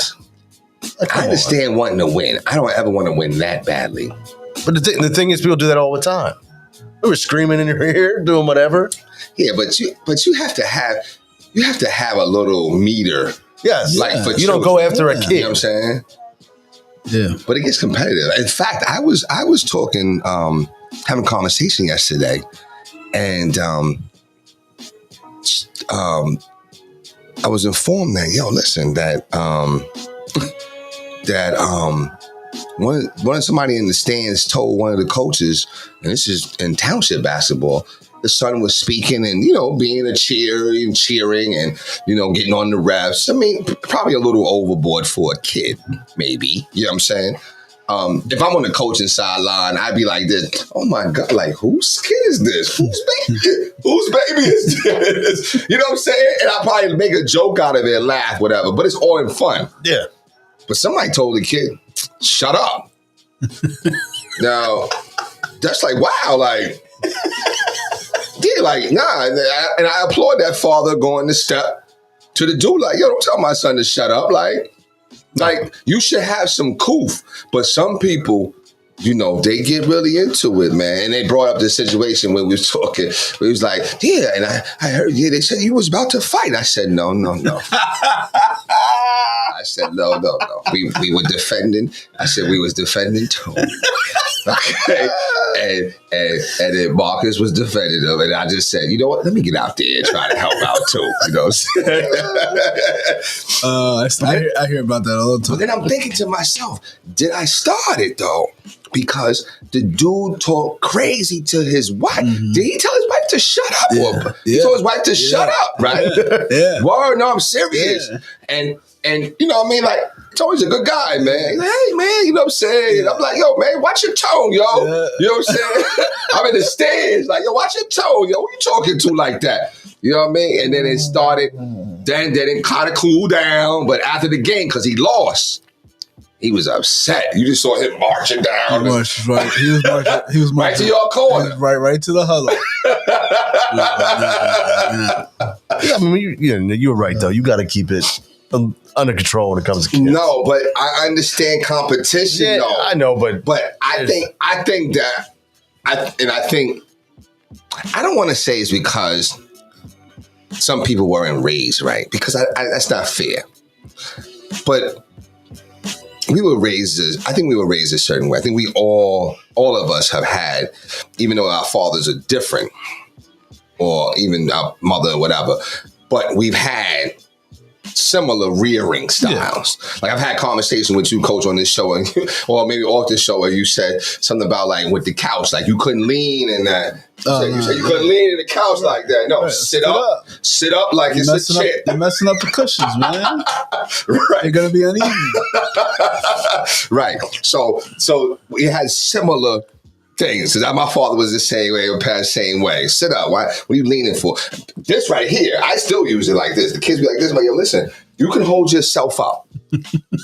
I understand wanting to win. I don't ever want to win that badly. But the thing is, people do that all the time. They were screaming in your ear, doing whatever. Yeah, but you have to have a little meter. Yes, for you don't go after a kid. You know what I'm saying? Yeah, but it gets competitive. In fact, I was talking. Having a conversation yesterday, and I was informed that somebody in the stands told one of the coaches, and this is in township basketball, the son was speaking and being a cheering and getting on the refs. I mean, probably a little overboard for a kid, maybe. You know what I'm saying? If I'm on the coaching sideline, I'd be like this. Oh my God! Whose kid is this? Whose baby is this? You know what I'm saying? And I'll probably make a joke out of it, laugh, whatever. But it's all in fun. Yeah. But somebody told the kid, "Shut up." Now, that's wow. Nah. And I applaud that father going to step to the dude. Yo, don't tell my son to shut up. Like, you should have some coof. But some people, you know, they get really into it, man. And they brought up this situation when we was talking. We was like, yeah, and I heard, yeah, they said you was about to fight. I said, no. I said, no. We were defending. I said we was defending too. Okay. And then Marcus was defending him. And I just said, you know what? Let me get out there and try to help out too. You know what I'm saying? I hear about that all the time. But then I'm thinking to myself, did I start it though? Because the dude talked crazy to his wife. Mm-hmm. Did he tell his wife to shut up? Yeah. He told his wife to shut up, right? Yeah. Word, no, I'm serious. Yeah. And you know what I mean? Like, he's always a good guy, man. He's like, hey, man, you know what I'm saying? Yeah. I'm like, yo, man, watch your tone, yo. Yeah. You know what I'm saying? I'm in the stands, like, yo, watch your tone, yo. Who you talking to like that? You know what I mean? And then it started, then it kind of cooled down. But after the game, because he lost, he was upset. You just saw him marching down. He was marching. Right to your corner. Right to the huddle. Yeah, I mean, you were right though. You got to keep it under control when it comes to kids. No, but I understand competition. Yeah, though. I know, but I think that I don't want to say it's because some people weren't raised right, because that's not fair. But we were raised I think we were raised a certain way. I think we all of us have had, even though our fathers are different, or even our mother or whatever, but we've had similar rearing styles. Yeah. Like, I've had conversations with you, Coach, on this show, and or maybe off this show, where you said something about, like, with the couch, like you couldn't lean in that. You said you couldn't lean in the couch like that. No, right. Sit up like it's a chair. You're messing up the cushions, man. Right. They're gonna be uneven. Right. So we had similar things. Because my father was the same way, or the same way. Sit up. Why? What are you leaning for? This right here, I still use it like this. The kids be like this, but yo, listen, you can hold yourself up.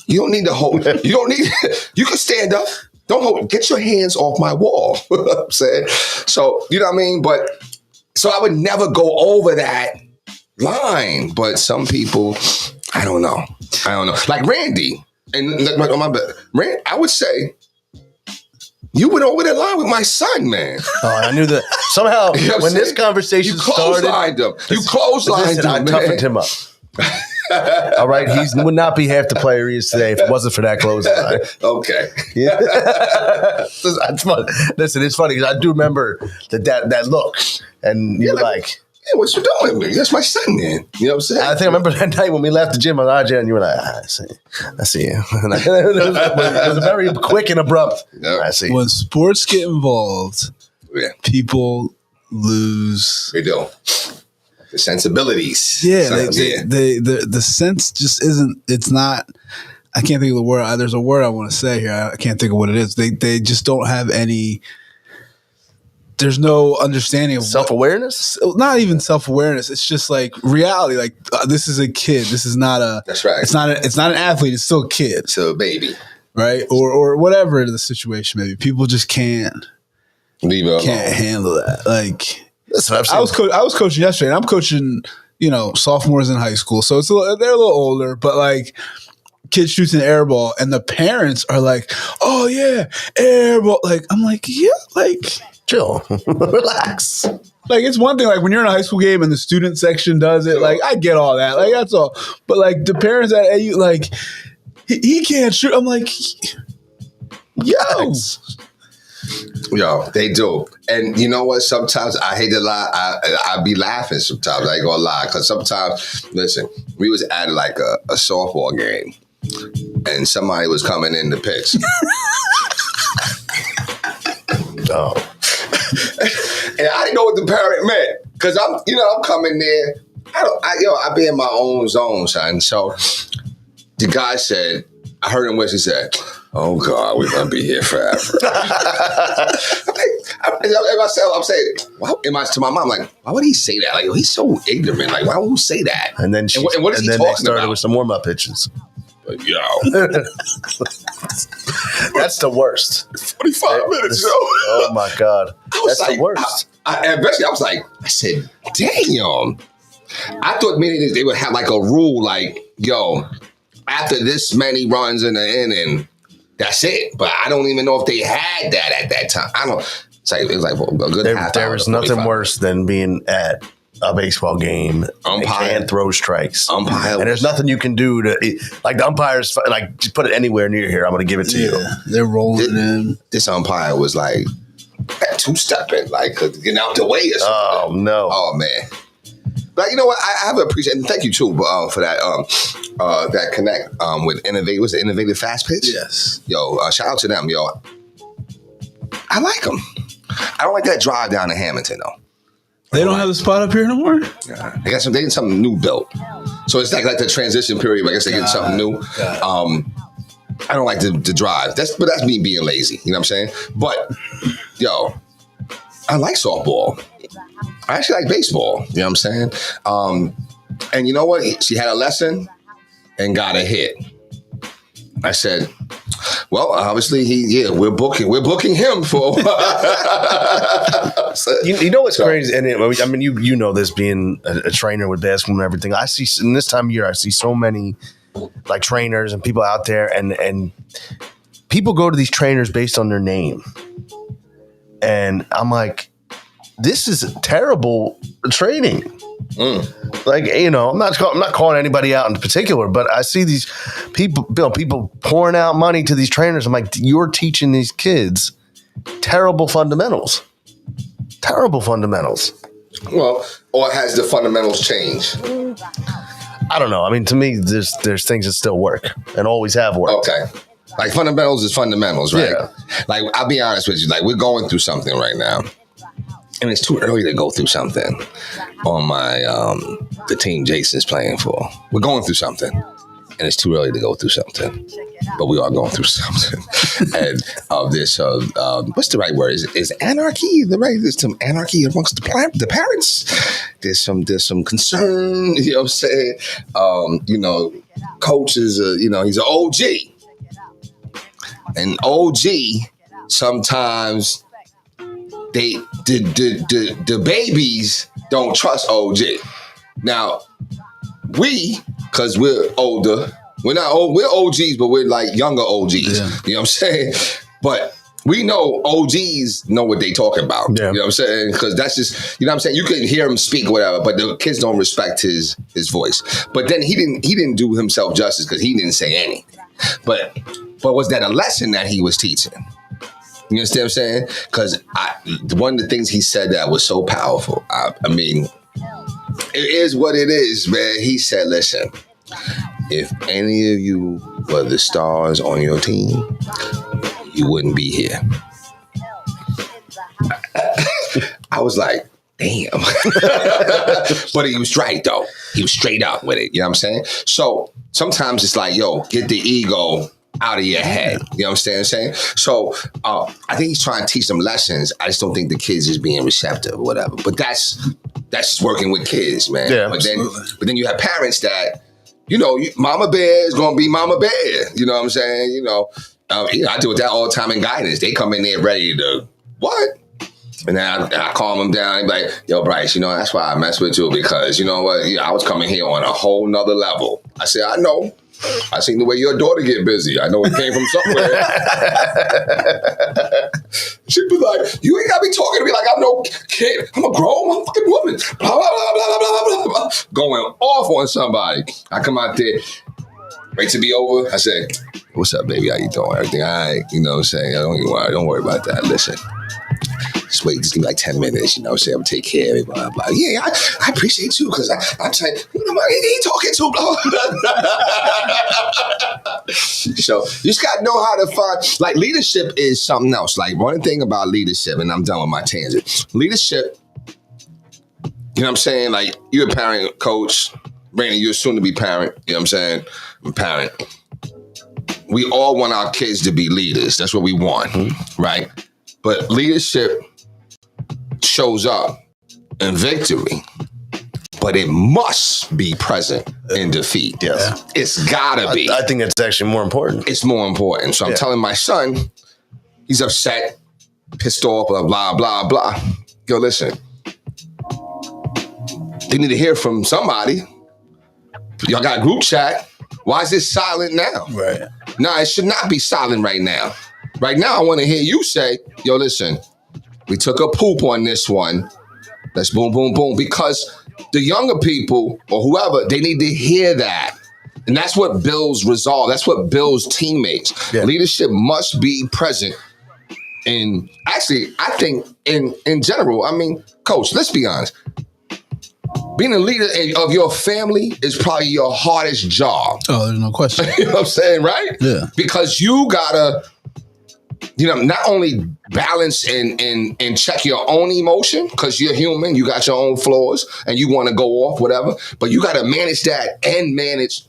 You don't need to hold. You can stand up. Don't hold. Get your hands off my wall. You know what I'm saying? So, you know what I mean? But so I would never go over that line. But some people, I don't know. Like Randy, and on my bed, I would say, you went over that line with my son, man. Oh, I knew that. Somehow, you know when this conversation started, you clotheslined him. I toughened him up. All right, he would not be half the player he is today if it wasn't for that clothesline. Okay. Yeah. That's fun. Listen, it's funny because I do remember that look, and you're like, hey, what you doing, man? That's my son, man. You know what I'm saying? I think I remember that night when we left the gym on RJ, and you were like, I see you. It was very quick and abrupt. Yep. I see. When sports get involved, people lose. They do. The sensibilities. Yeah, the sense just isn't. It's not. I can't think of the word. There's a word I want to say here. I can't think of what it is. They just don't have any. There's no understanding of self-awareness. Not even self-awareness. It's just like reality. Like, this is a kid. This is not a. That's right. It's not an athlete. It's still a kid. Still a baby. Right, or whatever the situation may be. People just can't handle that. Like. Listen, I was coaching yesterday, and I'm coaching, sophomores in high school, so they're a little older, but like kids shooting an air ball, and the parents are like, "Oh yeah, air ball!" Like, I'm like, yeah, like chill, relax. Like, it's one thing, like when you're in a high school game and the student section does it, like I get all that, like that's all, but like the parents at AU, like he can't shoot. I'm like, yo. Yo, they do. And you know what? Sometimes I hate to lie. I be laughing sometimes. I ain't gonna lie. Because sometimes, listen, we was at like a softball game and somebody was coming in the pitch. Oh. And I didn't know what the parent meant. Because I'm coming there. I be in my own zone, son. So the guy said, I heard him whistle, he said, "Oh God, we're gonna be here forever." I'm saying, to my mom, like, why would he say that? Like, he's so ignorant. Like, why would he say that? And then what is he talking about? They started with some warm-up pitches. But, yo, that's the worst. 45 minutes, yo. Oh my God, that's like, the worst. I said, damn. I thought maybe they would have like a rule, like, yo, after this many runs in the inning, that's it. But I don't even know if they had that at that time. I don't. It was like a good half hour. There was nothing worse than being at a baseball game and can't throw strikes. And there's nothing you can do to, like the umpires, like just put it anywhere near here. I'm going to give it to you. They're rolling in. This umpire was like two-stepping, like getting out the way or something. Oh, no. Oh, man. But you know what? I have appreciated, and thank you too for that that connect with Innovative. Was it Innovative Fast Pitch? Yes. Yo, shout out to them, yo. I like them. I don't like that drive down to Hamilton though. They don't have the spot up here no more? Yeah. They getting something new built. So it's like the transition period. I guess they're getting something new. I don't like the drive. But that's me being lazy. You know what I'm saying? But yo, I like softball. I actually like baseball. You know what I'm saying? And you know what? She had a lesson and got a hit. I said, well, obviously we're booking him for a while. You know what's crazy? And I mean, you know this, being a trainer with basketball and everything. I see in this time of year, I see so many like trainers and people out there, and people go to these trainers based on their name, and I'm like, this is terrible training. Like, you know, I'm not calling anybody out in particular, but I see these people pouring out money to these trainers. I'm like, you're teaching these kids terrible fundamentals. Terrible fundamentals. Well, or has the fundamentals changed? I don't know. I mean, to me, there's things that still work and always have worked. Okay. Like fundamentals is fundamentals, right? Yeah. Like, I'll be honest with you. Like, we're going through something right now. And it's too early to go through something on my the team Jason's playing for. We're going through something, and it's too early to go through something, but we are going through something. And this, what's the right word? Is anarchy the right? There's some anarchy amongst the parents. There's some concern. You know what I'm saying? You know, coach is he's an OG, and OG sometimes. The babies don't trust OG. Now, because we're older, we're not old, we're OGs, but we're like younger OGs. Yeah. You know what I'm saying? But we know OGs know what they talking about. Yeah. You know what I'm saying? Because that's just, you know what I'm saying? You can hear him speak or whatever, but the kids don't respect his voice. But then he didn't do himself justice because he didn't say anything. But was that a lesson that he was teaching? You understand what I'm saying? Because one of the things he said that was so powerful. I mean, it is what it is, man. He said, listen, if any of you were the stars on your team, you wouldn't be here. I was like, damn. But he was right, though. He was straight up with it. You know what I'm saying? So sometimes it's like, yo, get the ego out of your head. You know what I'm saying? So I think he's trying to teach them lessons. I just don't think the kids is being receptive or whatever. But that's just working with kids, man. Yeah, but then you have parents that, you know, Mama Bear is going to be Mama Bear. You know what I'm saying? You know, I deal with that all the time in guidance. They come in there ready to, what? And then I calm them down and be like, yo, Bryce, you know, that's why I mess with you, because you know what? I was coming here on a whole nother level. I said, I know. I seen the way your daughter get busy. I know it came from somewhere. She'd be like, you ain't got to be talking to me like I'm no kid. I'm a grown motherfucking woman. Blah, blah, blah, blah, blah, blah, blah. Going off on somebody. I come out there, wait to be over. I say, what's up, baby? How you doing? Everything all right? You know what I'm saying? Don't worry about that. Listen. Just wait, just give me like 10 minutes, you know, say I'm gonna take care of it, blah, blah. Yeah, I appreciate you, because I'm saying, who he talking to, blah. So you just gotta know how to find, like, leadership is something else. Like, one thing about leadership, and I'm done with my tangent. Leadership, you know what I'm saying? Like, you're a parent, coach, Brandon, you're soon to be parent, you know what I'm saying? I'm a parent. We all want our kids to be leaders. That's what we want, right? But leadership shows up in victory, but it must be present in defeat. Yes. It's gotta be. I think that's actually more important. It's more important. So I'm telling my son, he's upset, pissed off, blah, blah, blah, blah. Yo, listen. They need to hear from somebody. Y'all got a group chat. Why is it silent now? Right. No, it should not be silent right now. Right now, I want to hear you say, yo, listen, we took a poop on this one. Let's boom, boom, boom. Because the younger people or whoever, they need to hear that. And that's what builds resolve. That's what builds teammates. Yeah. Leadership must be present. And actually, I think in general, I mean, coach, let's be honest. Being a leader of your family is probably your hardest job. Oh, there's no question. You know what I'm saying, right? Yeah. Because you gotta, not only balance and check your own emotion, because you're human, you got your own flaws, and you want to go off, whatever, but you gotta manage that and manage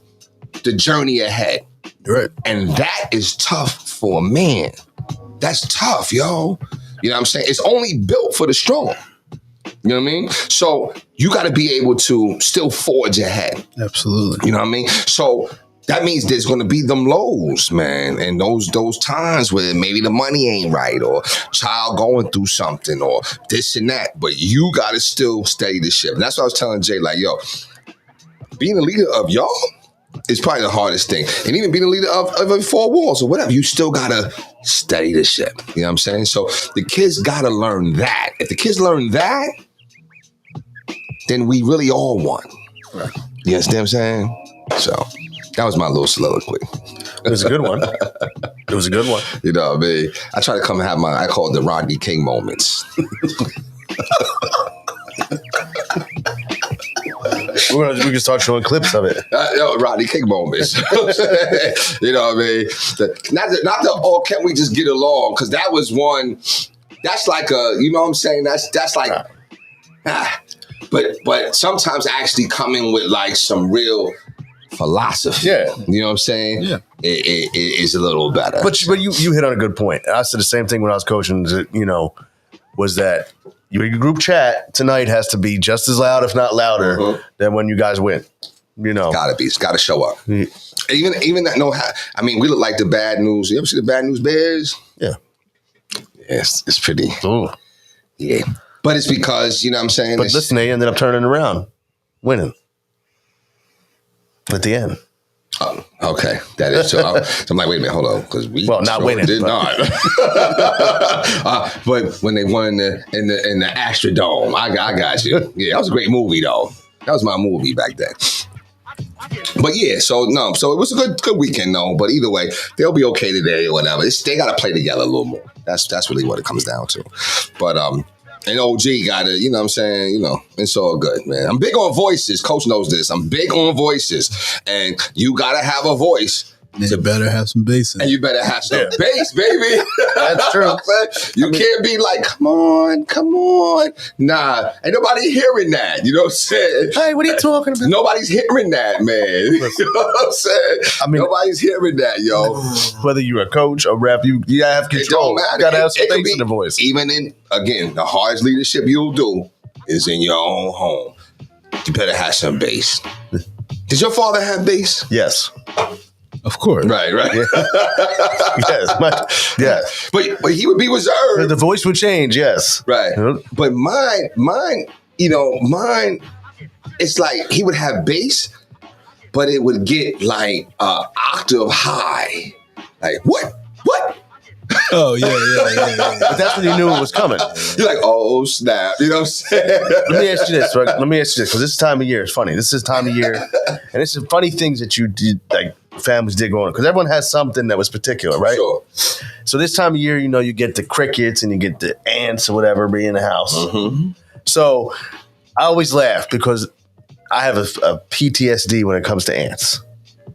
the journey ahead. Right. And that is tough for a man. That's tough, yo. You know what I'm saying? It's only built for the strong. You know what I mean? So you got to be able to still forge ahead. Absolutely. You know what I mean? So that means there's going to be them lows, man. And those times where maybe the money ain't right or child going through something or this and that. But you got to still steady the ship. And that's what I was telling Jay, like, yo, being a leader of y'all is probably the hardest thing. And even being a leader of 4 walls or whatever, you still got to steady the ship. You know what I'm saying? So the kids got to learn that. If the kids learn that, then we really all won. Right. You understand what I'm saying? So that was my little soliloquy. It was a good one. It was a good one. You know what I mean? I try to come and have I call it the Rodney King moments. We can start showing clips of it. Rodney King moments. You know what I mean? Not the can't we just get along? Because that was one. That's like you know what I'm saying? That's like. But sometimes actually coming with like some real philosophy. Yeah. You know what I'm saying? Yeah. It is a little better. But you hit on a good point. I said the same thing when I was coaching, was that your group chat tonight has to be just as loud, if not louder, than when you guys win. Gotta be. It's gotta show up. Yeah. Even that. I mean, we look like the Bad News. You ever see the Bad News Bears? Yeah. Yes, it's pretty. Ooh. Yeah. But it's because, you know what I'm saying? But listen, they ended up turning around, winning at the end. Oh, okay. That is so. I'm like, wait a minute, hold on, because we not winning, did not. But when they won in the Astrodome, I got you. Yeah, that was a great movie though. That was my movie back then. But yeah, so it was a good weekend though. But either way, they'll be okay today or whatever. They got to play together a little more. That's really what it comes down to. But and OG got to, you know what I'm saying, it's all good, man. I'm big on voices. Coach knows this. I'm big on voices. And you got to have a voice. And you better have some bass in it. And you better have some bass, baby. That's true. Can't be like, come on. Nah, ain't nobody hearing that. You know what I'm saying? Hey, what are you talking about? Nobody's hearing that, man. You know what I'm saying? Nobody's hearing that, yo. Whether you're a coach or rep, you have control. You got to have some bass in the voice. Even again, the hardest leadership you'll do is in your own home. You better have some bass. Did your father have bass? Yes. Of course. Right. Yes. But he would be reserved. The voice would change, yes. Right. But mine, it's like he would have bass, but it would get like octave high. Like, what? Oh, yeah. But that's when you knew it was coming. You're like, oh, snap. You know what I'm saying? Let me ask you this, because this time of year is funny. This is time of year, and it's some funny things that you did, like families did going on, because everyone has something that was particular, right? Sure. So this time of year, you get the crickets and you get the ants or whatever being in the house. Mm-hmm. So I always laugh because I have a PTSD when it comes to ants,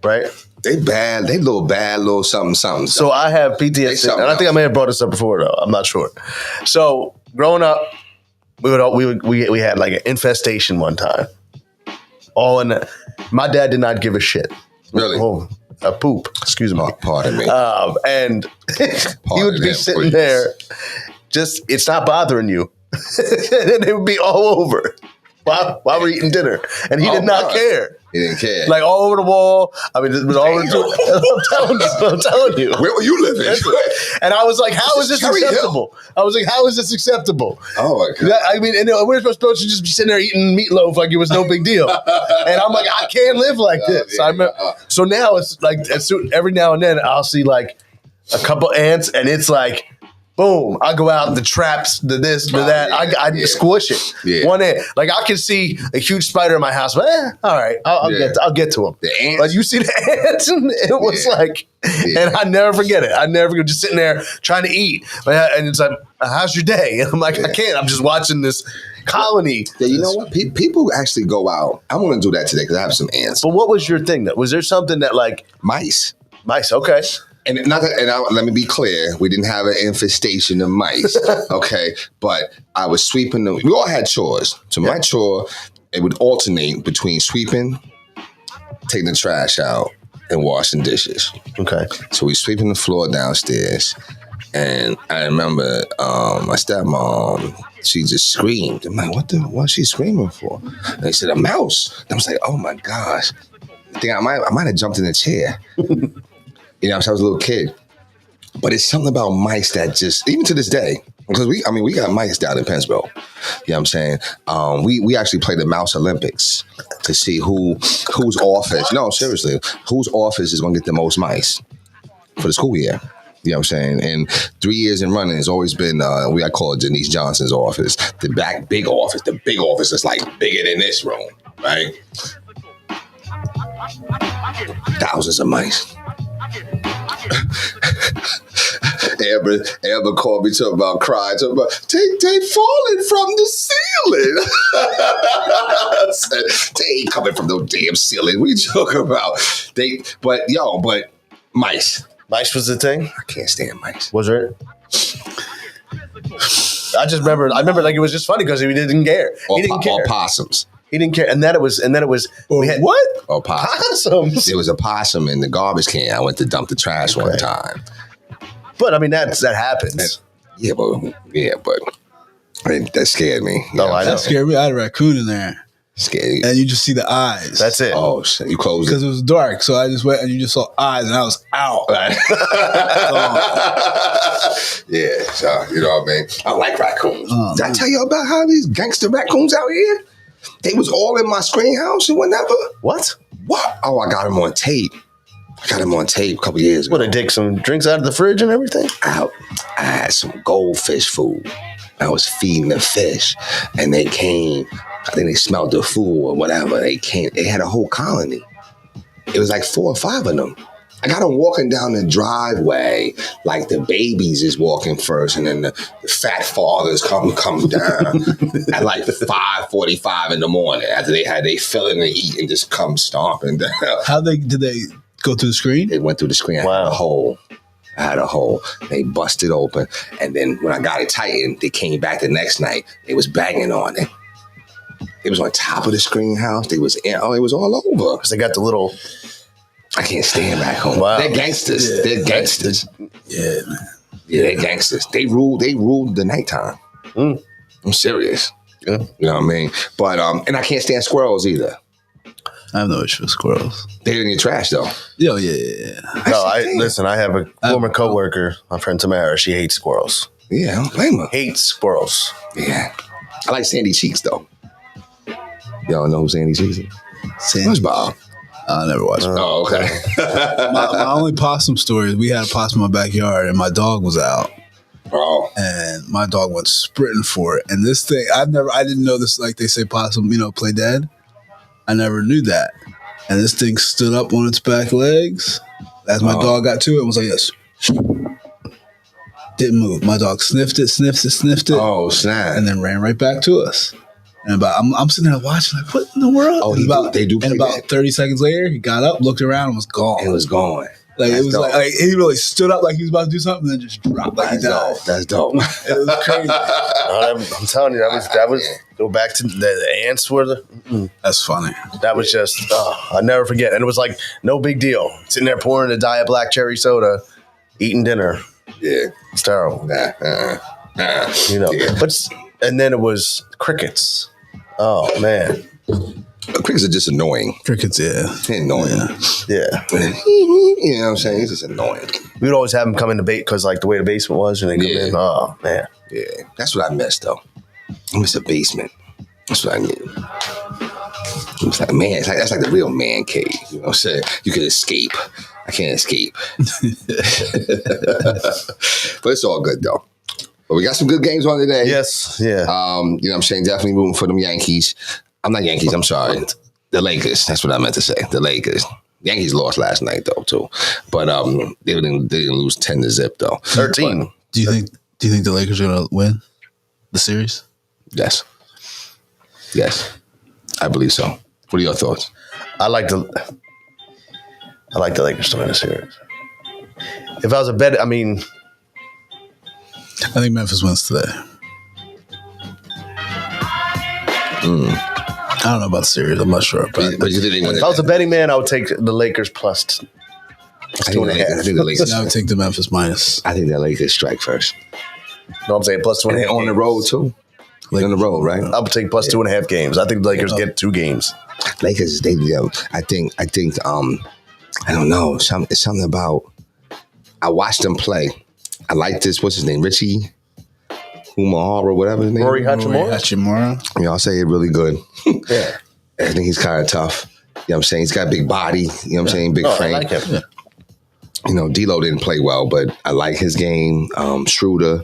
right? They little something. So I have PTSD, and I think I may have brought this up before, though. I'm not sure. So growing up, we had like an infestation one time. My dad did not give a shit. Really? Oh, a poop. Excuse me. Pardon me. And he would be sitting there, it's not bothering you, and it would be all over while we're eating dinner, and he did not care. He didn't care. Like all over the wall. I mean, it was all over I'm telling you. Where were you living? And I was like, how is this acceptable? I was like, how is this acceptable? Oh my God. I mean, and we're supposed to just be sitting there eating meatloaf like it was no big deal. And I'm like, I can't live like this. So now it's like, every now and then I'll see like a couple ants and it's like, boom, I go out, the traps, the this, the that. I squish it. Yeah. One ant. Like I can see a huge spider in my house, but all right, I'll get to him. The ants. But you see the ants, and it was like, and I never forget it. I never forget just sitting there trying to eat. And it's like, how's your day? And I'm like, I can't. I'm just watching this colony. Yeah, you know what? People actually go out. I want to do that today because I have some ants. But what was your thing? Was there something that like mice? Mice, okay. And let me be clear, we didn't have an infestation of mice, okay? But I was sweeping them. We all had chores. So my chore, it would alternate between sweeping, taking the trash out, and washing dishes. Okay. So we sweeping the floor downstairs, and I remember my stepmom, she just screamed. I'm like, what's she screaming for? And they said, a mouse. And I was like, oh my gosh. I think I might have jumped in the chair. You know, so I was a little kid. But it's something about mice that just, even to this day, because we got mice down in Pennsville. You know what I'm saying? We actually played the Mouse Olympics to see whose office, no, seriously, whose office is going to get the most mice for the school year. You know what I'm saying? And 3 years in running, it's always been, I call it Denise Johnson's office. The big office is like bigger than this room, right? Thousands of mice. Amber called me talking about crying, talking about they falling from the ceiling. I said, they ain't coming from no damn ceiling. What are you talking about? But mice. Mice was the thing? I can't stand mice. Was there? I remember like it was just funny because he didn't care. He didn't care. Or possums. He didn't care. And then it was what? Oh, possums. There was a possum in the garbage can. I went to dump the trash one time. But I mean that happens. Yeah, but that scared me. That scared me. I had a raccoon in there. Scared. And you just see the eyes. That's it. Oh shit! You closed it because it was dark. So I just went and you just saw eyes, and I was out. Right. Yeah, so you know what I mean. I like raccoons. Did I tell you about how these gangster raccoons out here? They was all in my screen house and whatever. What? Oh, I got them on tape. A couple years ago. What, they take some drinks out of the fridge and everything? I had some goldfish food. I was feeding the fish, and they came. I think they smelled the food or whatever. They came. They had a whole colony. It was like 4 or 5 of them. I got them walking down the driveway like the babies is walking first, and then the fat fathers come down at like 5:45 in the morning after they fill in and eat and just come stomping down. Did they go through the screen? They went through the screen. Wow. I had a hole. They busted open, and then when I got it tightened, they came back the next night. They was banging on it. It was on top of the screen house. It was all over. Because they got the little. I can't stand back home. Wow. They're gangsters. Yeah. They're gangsters. Yeah, man. Yeah, they're gangsters. They ruled the nighttime. I'm serious. Yeah. You know what I mean? But and I can't stand squirrels either. I have no issue with squirrels. They're in your trash though. Yo, yeah. I have a former coworker, my friend Tamara. She hates squirrels. Yeah, I don't blame her. Hates squirrels. Yeah. I like Sandy Cheeks though. Y'all know who Sandy Cheeks is? SpongeBob. I never watched it. Oh, okay. my only possum story is we had a possum in my backyard and my dog was out. Oh. And my dog went sprinting for it. And this thing, I didn't know this, like they say possum, play dead. I never knew that. And this thing stood up on its back legs as my dog got to it and was like this. Didn't move. My dog sniffed it. Oh, snap. And then ran right back to us. And I'm sitting there watching, like, what in the world? Oh, they do. And about 30 seconds later, he got up, looked around, and was gone. It was gone. Like it was dope. like he really stood up like he was about to do something, and then just dropped like he died. That's dope. It was crazy. I'm telling you, that was go back to the ants were the. That's funny. That was just I'll never forget, and it was like no big deal. Sitting there pouring a Diet Black Cherry soda, eating dinner. Yeah, it's terrible. Yeah. But and then it was crickets. Oh man. Crickets are just annoying. Crickets, yeah. They're annoying. Yeah. You know what I'm saying? It's just annoying. We'd always have them come in the bait because like the way the basement was, and they come in. Oh man. Yeah. That's what I miss though. I miss the basement. That's what I need. It's like, man, that's like the real man cave. You know what I'm saying? You could escape. I can't escape. But it's all good though. But we got some good games on today. Yes, yeah. You know what I'm saying? Definitely rooting for them Yankees. I'm not Yankees, I'm sorry. The Lakers. That's what I meant to say. The Lakers. Yankees lost last night though, too. But they didn't lose 10-0 though. 13. But, do you think the Lakers are gonna win the series? Yes. I believe so. What are your thoughts? I like the Lakers to win the series. If I was a bet, I mean, I think Memphis wins today. I don't know about the series. I'm not sure. But you think if I was a betting man, I would take the Lakers plus 2.5. I think the Lakers. I would take the Memphis minus. I think the Lakers strike first. No, I'm saying plus 2.5. And on the road too. On the road, right? I would take plus 2.5 games. I think the Lakers get 2 games. Lakers, I think. I don't know. It's something about. I watched them play. I like this. What's his name? Richie Umahara or whatever his name. Rory Hachimura. Y'all say it really good. Yeah. I think he's kind of tough. You know what I'm saying? He's got a big body. You know what I'm saying? Big frame. I like him. Yeah. You know, D'Lo didn't play well, but I like his game. Schroeder.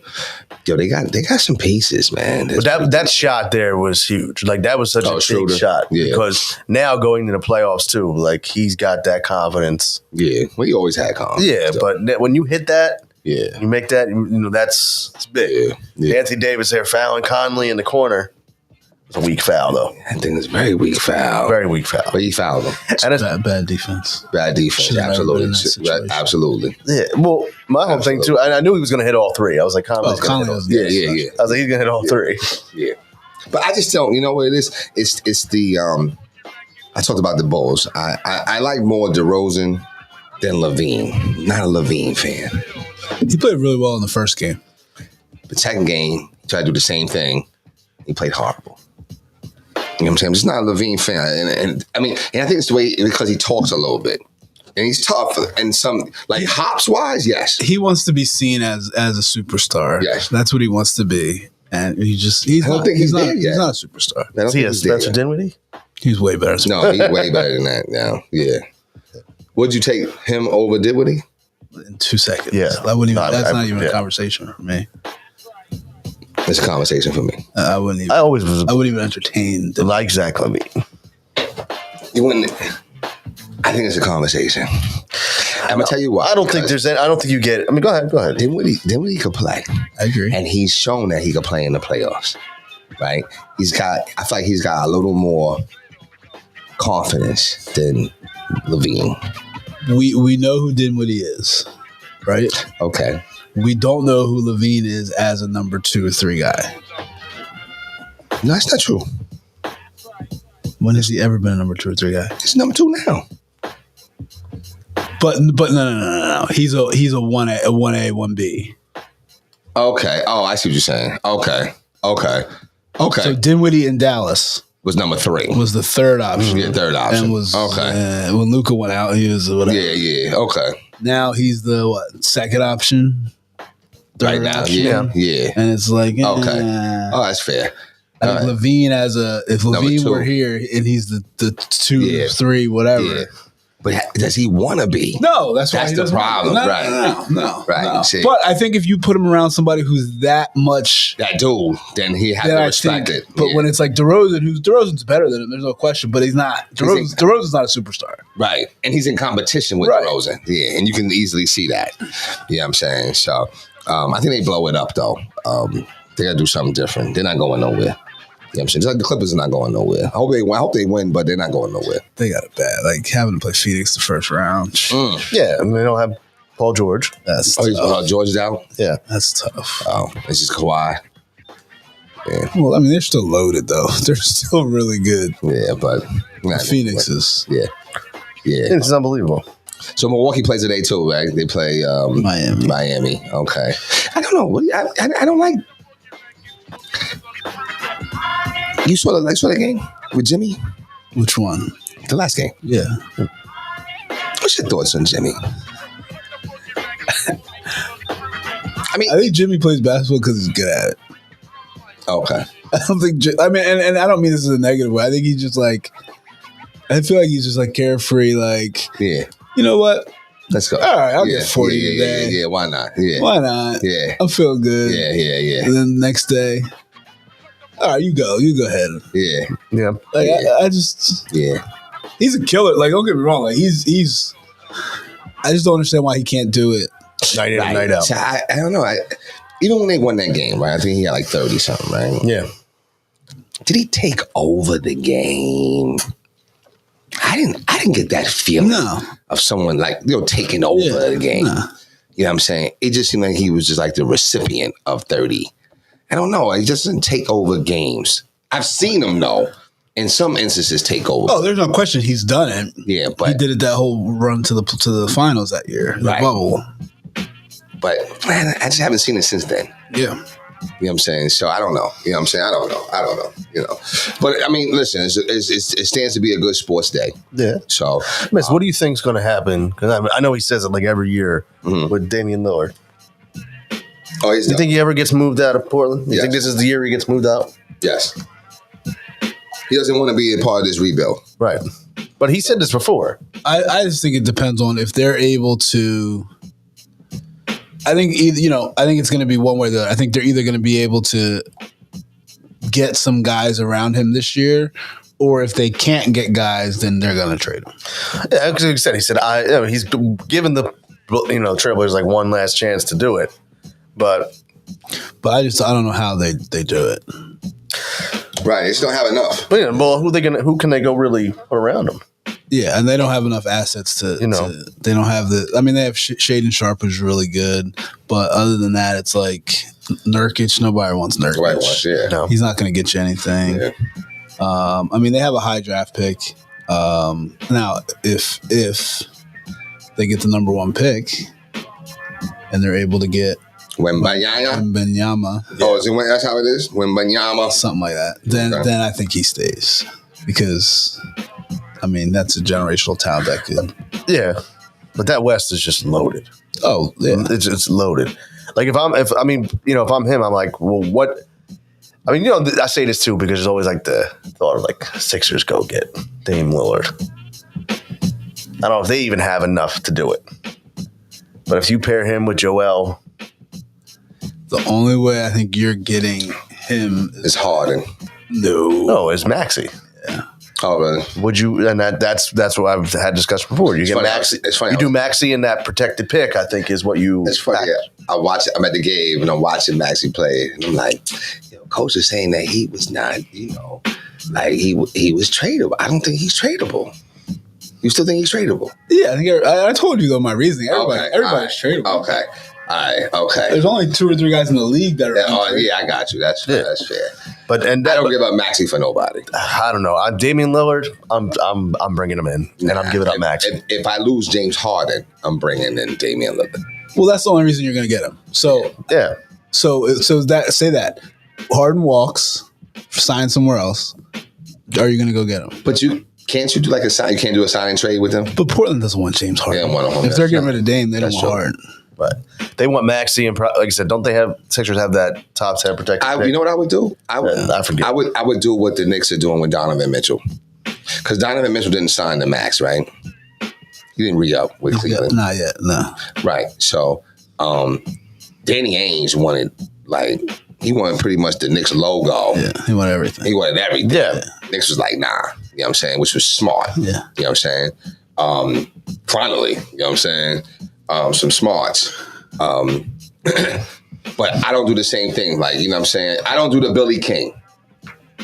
Yo, they got some pieces, man. But that shot there was huge. Like that was such a Schroeder. big shot. Yeah. Because now going to the playoffs too, like he's got that confidence. Yeah. Well, he always had confidence. Yeah, so. but when you hit that, yeah, you make that, it's big. Yeah. Anthony Davis there fouling Conley in the corner. It's a weak foul though. I think it's a very weak foul. Very weak foul. But he fouled him. And it's bad defense. Bad defense. Should've Absolutely. Absolutely. Yeah. Well, my whole thing too, I knew he was going to hit all 3. I was like, Conley's going to hit all 3. Yeah. I was like, he's going to hit all 3. Yeah. But I just don't, you know what it is? It's the, I talked about the Bulls. I like more DeRozan than LaVine. Not a LaVine fan. He played really well in the first game. The second game, he tried to do the same thing. He played horrible. You know what I'm saying? I'm just not a LaVine fan. And I think it's the way, because he talks a little bit. And he's tough. And some, like hops-wise, yes. He wants to be seen as a superstar. Yes. That's what he wants to be. And he's I don't think he's there yet. He's not a superstar. Is he a Spencer Dinwiddie? He's way better. No, he's way better than that now. Yeah. Would you take him over Dinwiddie? In 2 seconds. Yeah. That's not even a conversation for me. It's a conversation for me. I wouldn't even entertain them. Like Zach LaVine. You wouldn't. I think it's a conversation. I'm gonna tell you what. I don't think you get it. I mean, go ahead. Dinwiddie could play. I agree. And he's shown that he could play in the playoffs. Right? I feel like he's got a little more confidence than LaVine. We know who Dinwiddie is, right? Okay. We don't know who LaVine is as a number 2 or 3 guy. No, that's not true. When has he ever been a number 2 or 3 guy? He's number 2 now. But no. He's a 1A, 1B. Okay. Oh, I see what you're saying. Okay. So Dinwiddie in Dallas was number 3. Was the third option. Yeah, third option. And was okay. When Luka went out, he was whatever. Yeah. Okay. Now he's the second option. Right now, option. Yeah. And it's like, okay. Oh, that's fair. I think LaVine if LaVine were here and he's the 2, 3, whatever. Yeah. But does he want to be? No, that's why he the problem. No. Right. No. See. But I think if you put him around somebody who's that much that dude, then he has to respect it. But when it's like DeRozan's better than him, there's no question. But he's not. DeRozan's not a superstar. Right. And he's in competition with DeRozan. Yeah. And you can easily see that. You know what I'm saying? So I think they blow it up though. They gotta do something different. They're not going nowhere. You know what I'm saying? Just like the Clippers are not going nowhere. I hope they win, but they're not going nowhere. They got it bad. Like having to play Phoenix the first round. Yeah, I mean, they don't have Paul George. That's George is out? Yeah. That's tough. Oh, it's just Kawhi. Yeah. Well, I mean, they're still loaded, though. They're still really good. Yeah, but... Phoenix is... Yeah. It's unbelievable. So Milwaukee plays today, too, right? They play... Miami. Okay. I don't know. I don't like... You saw the game with Jimmy? Which one? The last game. Yeah. What's your thoughts on Jimmy? I think Jimmy plays basketball because he's good at it. Okay. I don't think. And I don't mean this as a negative way. I think he's just like. I feel like he's just like carefree. Like, yeah. You know what? Let's go. All right, I'll get 40 today. Yeah, why not? Yeah. Why not? Yeah. I'm feeling good. Yeah. And then the next day, all right, you go ahead. Yeah. Like, I just. Yeah. He's a killer. Like, don't get me wrong. Like, he's. I just don't understand why he can't do it night in and night out. So I don't know. Even when they won that game, right? I think he had like 30 something, right? Yeah. Did he take over the game? I didn't get that feeling of someone like, taking over the game. No. You know what I'm saying? It just seemed like he was just like the recipient of 30. I don't know. He just doesn't take over games. I've seen him though. In some instances, take over. Oh, there's no question he's done it. Yeah, but he did it that whole run to the finals that year, the bubble. But man, I just haven't seen it since then. Yeah. You know what I'm saying? So I don't know. You know what I'm saying? I don't know. But I mean, listen, it stands to be a good sports day. Yeah. So, Miss, what do you think is going to happen? Because I know he says it like every year with Damian Lillard. Oh, he's You think he ever gets moved out of Portland? You think this is the year he gets moved out? Yes. He doesn't want to be a part of this rebuild. Right. But he said this before. I just think it depends on if they're able to. I think I think it's going to be one way or the other. I think they're either going to be able to get some guys around him this year, or if they can't get guys, then they're going to trade him. Yeah, because he said he's given the Trailblazers like one last chance to do it, but I don't know how they do it. Right, they just don't have enough. But who can they go really put around him? Yeah, and they don't have enough assets to. They don't have the. I mean, they have Shaedon Sharpe, who's really good, but other than that, it's like Nurkic. Nobody wants Nurkic. No. He's not going to get you anything. Yeah. I mean, they have a high draft pick. Now, if they get the number 1 pick and they're able to get Wembanyama. Oh, is it that's how it is? Wembanyama, something like that. Then I think he stays because. I mean, that's a generational talent that could. Yeah, but that West is just loaded. Oh, yeah, it's loaded. Like if I'm him, I'm like, well, what? I mean, I say this too because there's always like the thought of like Sixers go get Dame Lillard. I don't know if they even have enough to do it. But if you pair him with Joel, the only way I think you're getting him is Harden. No, it's Maxey. Yeah. Oh, really? Would you? And that's what I've had discussion before. You get Maxey. It's funny. You do Maxey in that protected pick. I think is what you. It's funny. I watch it. I'm at the game and I'm watching Maxey play, and I'm like, coach is saying that he was not, like he was tradable. I don't think he's tradable. You still think he's tradable? Yeah, I think I told you though my reasoning. Everybody's tradable. Okay. All right. Okay. There's only 2 or 3 guys in the league that are. Yeah, I got you. That's fair. That's fair. I don't give up Maxey for nobody. I don't know. I'm Damian Lillard. I'm bringing him in, and I'm giving up Maxey. If I lose James Harden, I'm bringing in Damian Lillard. Well, that's the only reason you're going to get him. So yeah. So that Harden walks, sign somewhere else. Are you going to go get him? But can't you do like a sign? You can't do a sign and trade with him. But Portland doesn't want James Harden. Yeah, if they're getting rid of Dame, they don't want Harden. But they want Maxey, and like I said, don't they have Sixers have that top 10 protected? You know what I would do? I forget. I would do what the Knicks are doing with Donovan Mitchell, because Donovan Mitchell didn't sign the max, right? He didn't re-up with Cleveland. Not yet, no. Right. So, Danny Ainge wanted pretty much the Knicks logo. Yeah, he wanted everything. Yeah. Knicks was like, nah. You know what I'm saying? Which was smart. Yeah. You know what I'm saying? Finally, you know what I'm saying? Some smarts. But I don't do the same thing. Like, you know what I'm saying? I don't do the Billy King.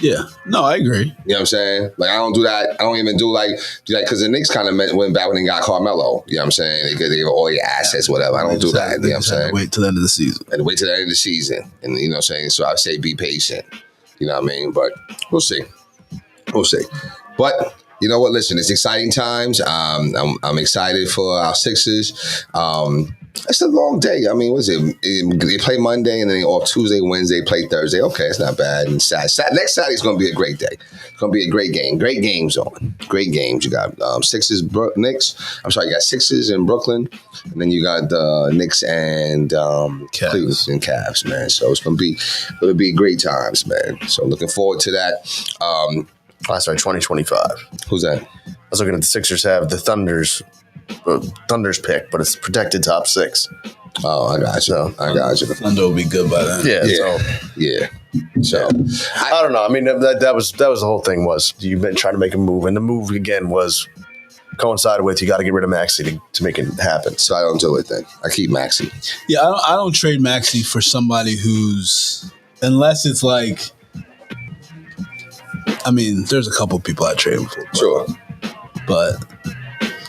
Yeah. No, I agree. You know what I'm saying? Like, I don't do that. I don't even do that because the Knicks kind of went back when they got Carmelo. You know what I'm saying? They gave all your assets, whatever. I don't do that. You know what I'm saying? Wait till the end of the season. And wait till the end of the season. And you know what I'm saying? So I say be patient. You know what I mean? But we'll see. We'll see. But you know what? Listen, it's exciting times. I'm excited for our Sixers. It's a long day. I mean, what's it? They play Monday and then they off Tuesday, Wednesday, play Thursday. Okay, it's not bad. And next Saturday's going to be a great day. It's going to be a great game. Great games on. Great games. You got Sixers, Knicks. I'm sorry, you got Sixers in Brooklyn. And then you got the Knicks and Cleveland and Cavs, man. So it's going to be great times, man. So looking forward to that. Sorry, 2025. Who's that? I was looking at the Sixers have the Thunder's pick, but it's protected top 6. Oh, I got you. I got you. Thunder will be good by then. So I don't know. I mean, that was the whole thing. Was you've been trying to make a move, and the move again was coincided with you got to get rid of Maxey to make it happen. So I don't do it then. I keep Maxey. Yeah, I don't trade Maxey for somebody who's, unless it's like, I mean, there's a couple people I trade him for. Sure. But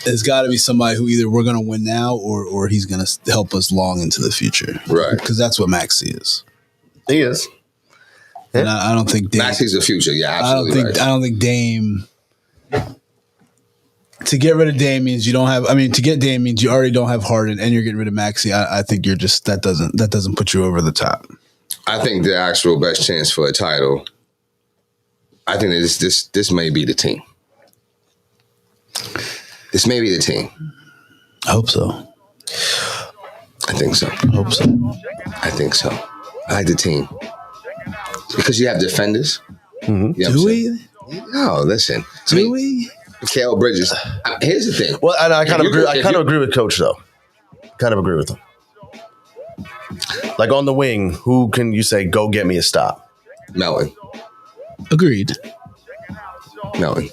it's got to be somebody who either we're going to win now or he's going to help us long into the future. Right. Because that's what Maxey is. He is. And I don't think Dame. Maxey's the future. Yeah, absolutely. I don't think Dame. To get rid of Dame means you don't have. I mean, to get Dame means you already don't have Harden, and you're getting rid of Maxey. I think you're just that doesn't put you over the top. I think the actual best chance for a title. I think that this may be the team. This may be the team. I hope so. I think so. I hope so. I think so. I like the team because you have defenders. Mm-hmm. You know do we? No, listen. Do we? Mikal Bridges. Here's the thing. Well, and I kind of agree. I kind of agree with Coach though. Kind of agree with him. Like on the wing, who can you say go get me a stop? Melton. Agreed. Melton.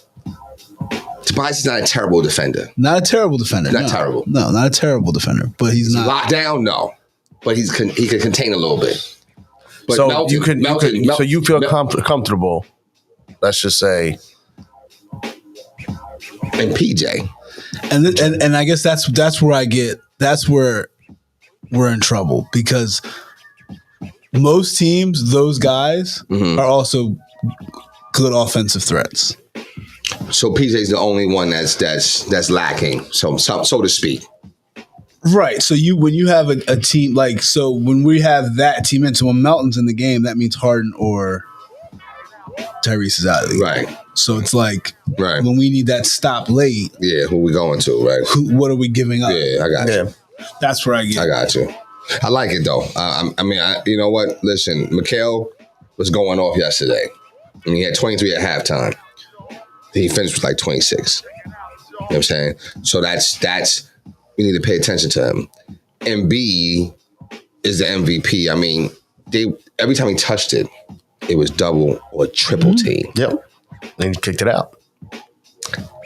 Tobias is not a terrible defender. Not a terrible defender. Not terrible. No, not a terrible defender. But he's not locked down. No, but he can contain a little bit. But so Melton, so you feel comfortable. Let's just say. And PJ, and I guess that's where we're in trouble because most teams, those guys are also good offensive threats. So PJ's the only one that's lacking, so to speak. Right. So when you have a team when we have that team, and so when Melton's in the game, that means Harden or Tyrese is out of the game. Right. So it's like when we need that stop late. Yeah, who we going to, right? What are we giving up? Yeah, I got you. That's where I get. I got you. I like it though. You know what? Listen, Mikal was going off yesterday. I mean, he had 23 at halftime. He finished with like 26. You know what I'm saying? So that's we need to pay attention to him. Embiid is the MVP. I mean, every time he touched it, it was double or triple team. Yep. And he kicked it out.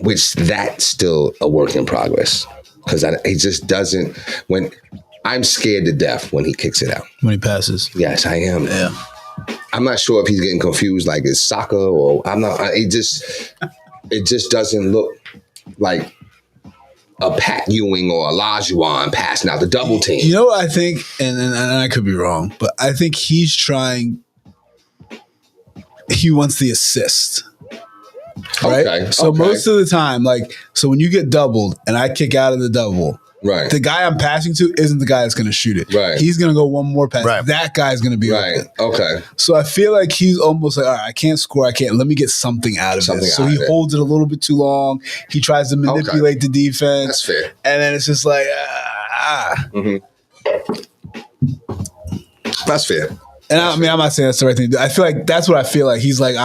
Which that's still a work in progress. Because he just doesn't I'm scared to death when he kicks it out. When he passes. Yes, I am. Yeah. I'm not sure if he's getting confused like it's soccer or I'm not. It just doesn't look like a Pat Ewing or a Olajuwon passing out the double team. You know what I think, and I could be wrong, but I think he's trying. He wants the assist. Right? Okay. So most of the time, so when you get doubled and I kick out of the double, right, the guy I'm passing to isn't the guy that's going to shoot it. Right. He's going to go one more pass. Right. That guy's going to be right. Okay. So I feel like he's almost like, all right, I can't score. Let me get something out of it. So he holds it a little bit too long. He tries to manipulate the defense. That's fair. And then it's just like, Mm-hmm. That's fair. And I'm not saying that's the right thing. I feel like that's what I feel like. He's like,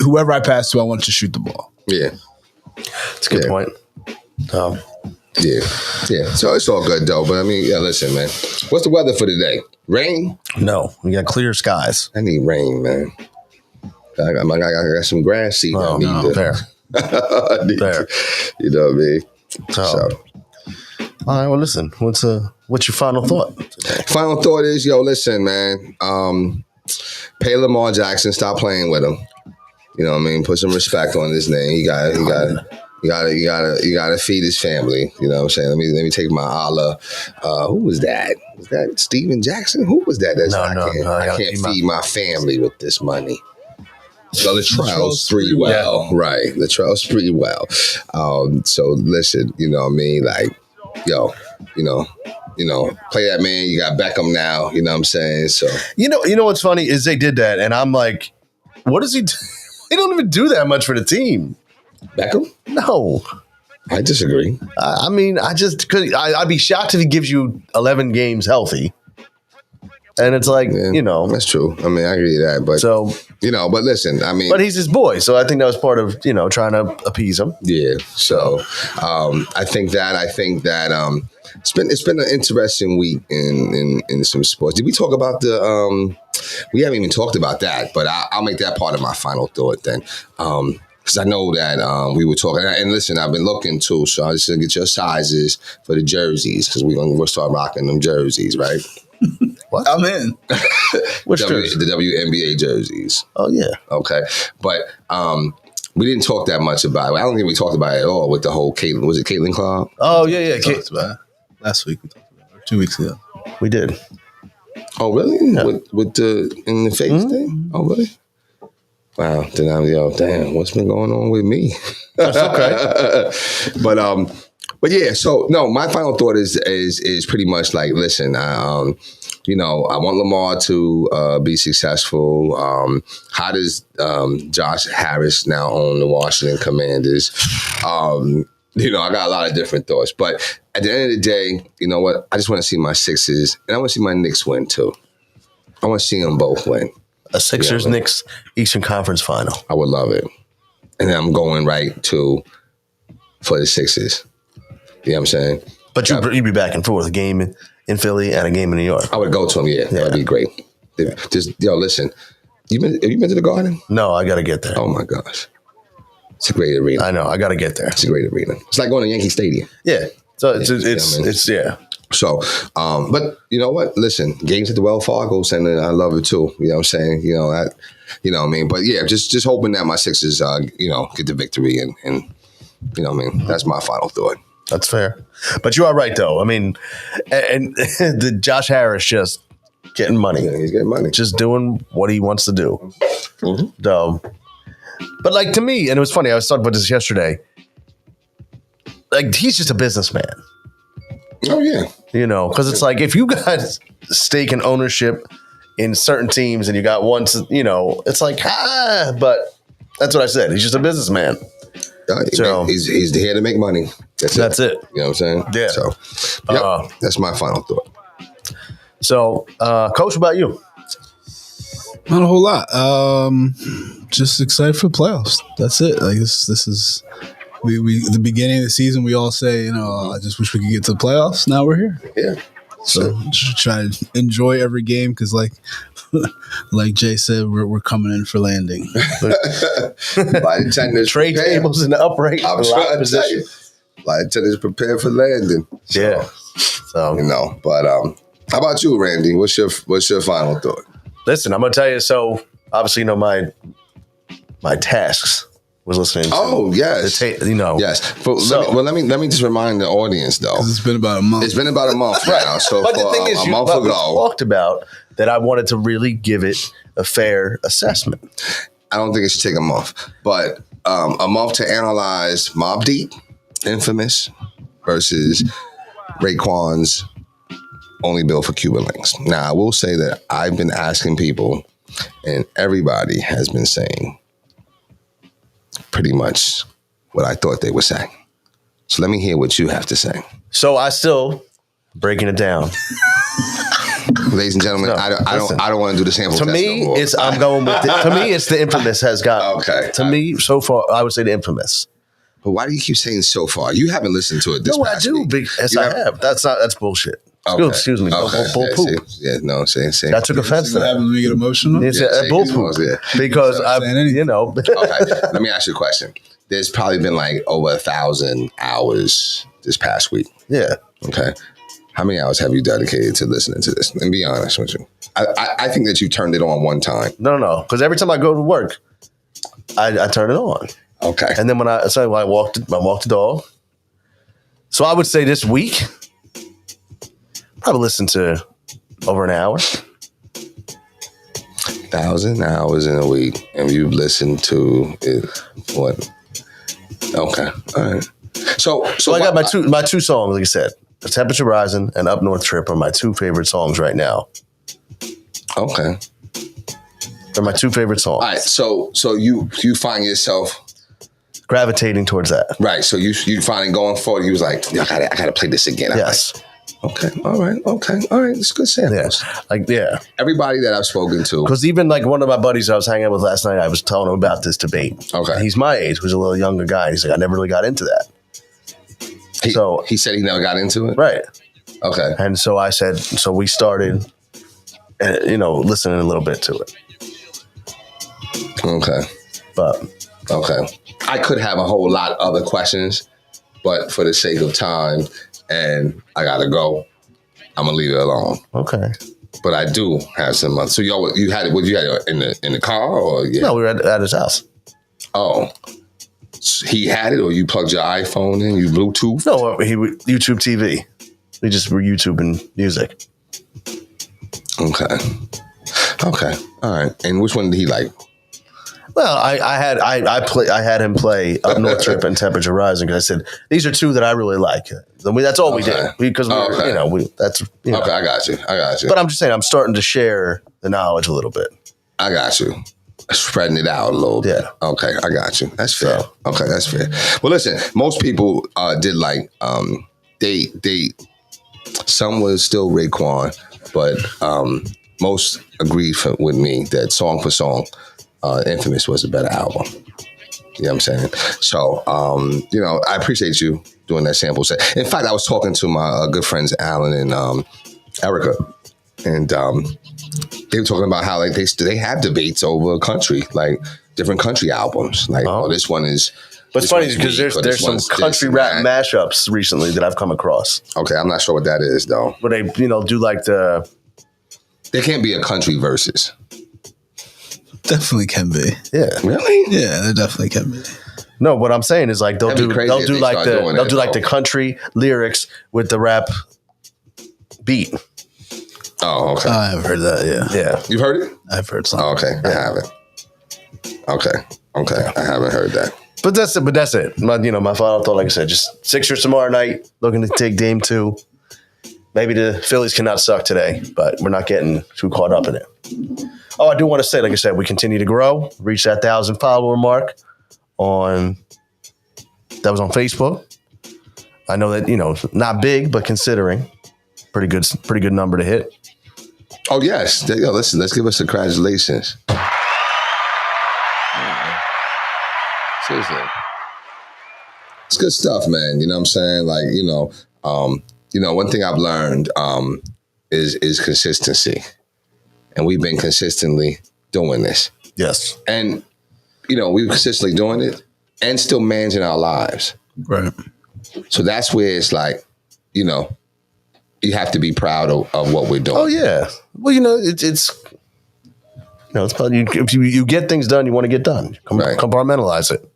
whoever I pass to, I want to shoot the ball. Yeah. That's a good point. Yeah. So it's all good though. But I mean, listen, man. What's the weather for today? Rain? No, we got clear skies. I need rain, man. I got some grass seed. Fair. Fair. You know what I mean? So. All right. Well, listen. What's your final thought? Final thought is, listen, man. Pay Lamar Jackson. Stop playing with him. You know what I mean? Put some respect on his name. You gotta feed his family. You know what I'm saying? Let me take my Allah. Who was that? Was that Steven Jackson? Who was that? I can't feed my family with this money. So Latrell Sprewell. Yeah. Right. Latrell Sprewell. So listen, you know what I mean? Like, play that man. You got Beckham now. You know what I'm saying? So you know what's funny is they did that, and I'm like, what does he do? He don't even do that much for the team. Beckham? No. I disagree. I mean, I'd be shocked if he gives you 11 games healthy. And it's like, That's true. I mean, I agree with that. But, but listen, I mean. But he's his boy. So I think that was part of, trying to appease him. Yeah. So I think that it's been an interesting week in some sports. Did we talk about we haven't even talked about that, but I'll make that part of my final thought then. Because I know that we were talking, and listen, I've been looking too, so I'm just gonna get your sizes for the jerseys because we'll start rocking them jerseys, right? What? I'm in. The WNBA jerseys. Oh yeah. Okay, but we didn't talk that much about it. I don't think we talked about it at all with the whole Caitlin. Was it Caitlin Clark? Oh yeah. We talked about it. Last week we talked about it. 2 weeks ago. We did. Oh really? Yeah. With the in the face thing? Oh really? Wow, then damn, what's been going on with me? That's okay. But yeah, so no, my final thought is pretty much like, listen, I want Lamar to be successful. How does Josh Harris now own the Washington Commanders? I got a lot of different thoughts, but at the end of the day, you know what? I just want to see my Sixers, and I want to see my Knicks win too. I want to see them both win. A Sixers-Knicks Eastern Conference final. I would love it. And then I'm going for the Sixers. You know what I'm saying? But you'd be back and forth, a game in Philly and a game in New York. I would go to them, yeah. That would be great. Listen, have you been to the Garden? No, I got to get there. Oh, my gosh. It's a great arena. I know. I got to get there. It's a great arena. It's like going to Yankee Stadium. Yeah. So it's yeah. So, but you know what? Listen, games at the Wells Fargo Center, I love it too. You know what I'm saying? You know what I mean? But yeah, just hoping that my Sixers, get the victory and you know what I mean? That's my final thought. That's fair. But you are right though. I mean, and the Josh Harris just getting money. Yeah, he's getting money. Just doing what he wants to do. Mm-hmm. But like to me, and it was funny, I was talking about this yesterday. Like he's just a businessman. Oh yeah. Because it's like if you got stake and ownership in certain teams and you got one, it's like, but that's what I said. He's just a businessman. So he's here to make money. That's it. You know what I'm saying? Yeah. So that's my final thought. So, Coach, what about you? Not a whole lot. Just excited for the playoffs. That's it. Like this is. We the beginning of the season, we all say, I just wish we could get to the playoffs. Now we're here. Yeah. So just try to enjoy every game because, like Jay said, we're coming in for landing. Flight attendants trade tables in the upright. I'm trying to tell you, flight attendants prepared for landing. So, yeah. So but how about you, Randy? What's your final thought? Listen, I'm gonna tell you. So obviously, my tasks. Was listening to. Oh yes, yes. But let me just remind the audience though. It's been about a month. It's been about a month now. So but the thing is, a month ago, we talked about that. I wanted to really give it a fair assessment. I don't think it should take a month, but a month to analyze Mobb Deep, Infamous, versus Raekwon's Only Bill for Cuban Links. Now, I will say that I've been asking people, and everybody has been saying pretty much what I thought they were saying. So let me hear what you have to say. So I still breaking it down. Ladies and gentlemen, I don't want to do the sample to test me, no more. I'm going with it. To me, it's the Infamous has got. Okay. To me, so far, I would say the Infamous. But why do you keep saying so far? You haven't listened to it this past week. Yes, I have. That's bullshit. Okay. Excuse me. Okay. Bull poop. Say. I took offense to that. What happens when you get emotional? It's bull poop. Because Okay. Let me ask you a question. There's probably been like over 1,000 hours this past week. Yeah. Okay. How many hours have you dedicated to listening to this? And be honest with you. I think that you turned it on one time. No. Because every time I go to work, I turn it on. Okay. And then when I walk the dog. So I would say this week, probably listen to over an hour. 1,000 hours in a week, and you've listened to it. What? Okay. All right. So I got my two songs, like I said. Temperature Rising and Up North Trip are my two favorite songs right now. Okay. They're my two favorite songs. All right, so you find yourself gravitating towards that. Right. So you finally going forward, you was like, I gotta play this again. Yes. Okay. All right. It's good samples. Yeah. Everybody that I've spoken to. Because even like one of my buddies I was hanging out with last night, I was telling him about this debate. Okay. He's my age, who's a little younger guy. He's like, I never really got into that. He said he never got into it? Right. Okay. And so I said, so we started, listening a little bit to it. Okay. Okay. I could have a whole lot of other questions, but for the sake of time and I gotta go, I'm gonna leave it alone. Okay. But I do have some. So you had it? Would you had it in the car or? Yeah? No, we were at his house. Oh, he had it, or you plugged your iPhone in, you Bluetooth? No, YouTube TV. We just were YouTubing music. Okay. All right. And which one did he like? Well, I had him play Up North Trip and Temperature Rising because I said these are two that I really like. That's all we did because Okay, I got you. But I'm just saying, I'm starting to share the knowledge a little bit. I got you. Spreading it out a little bit. Yeah. Okay, I got you. That's fair. Okay, that's fair. Well, listen, most people did like they some was still Raekwon, but most agreed with me that song for song. Infamous was a better album. You know what I'm saying? So, I appreciate you doing that sample set. In fact, I was talking to my good friends, Alan and Erica, and they were talking about how like they have debates over country, like different country albums. Like, this one is... But it's funny because there's some country rap mashups recently that I've come across. Okay, I'm not sure what that is, though. Where they, do like the... There can't be a country versus. Definitely can be. Yeah. Really? Yeah, there definitely can be. No, what I'm saying is like they'll do like the country lyrics with the rap beat. Oh, okay. I've heard that, yeah. Yeah. You've heard it? I've heard some. Oh, okay. Yeah. I haven't. Okay. I haven't heard that. But that's it. My final thought, like I said, just Sixers tomorrow night, looking to take game 2. Maybe the Phillies cannot suck today, but we're not getting too caught up in it. Oh, I do want to say, like I said, we continue to grow, reach that 1,000 follower mark that was on Facebook. I know that, not big, but considering pretty good number to hit. Oh, yes. Listen, let's give us congratulations. Seriously. It's good stuff, man. You know what I'm saying? Like, one thing I've learned is consistency. And we've been consistently doing this. Yes. And, we've consistently doing it and still managing our lives. Right. So that's where it's like, you have to be proud of what we're doing. Oh, yeah. Well, it's probably, if you get things done, you want to get done. Compartmentalize it.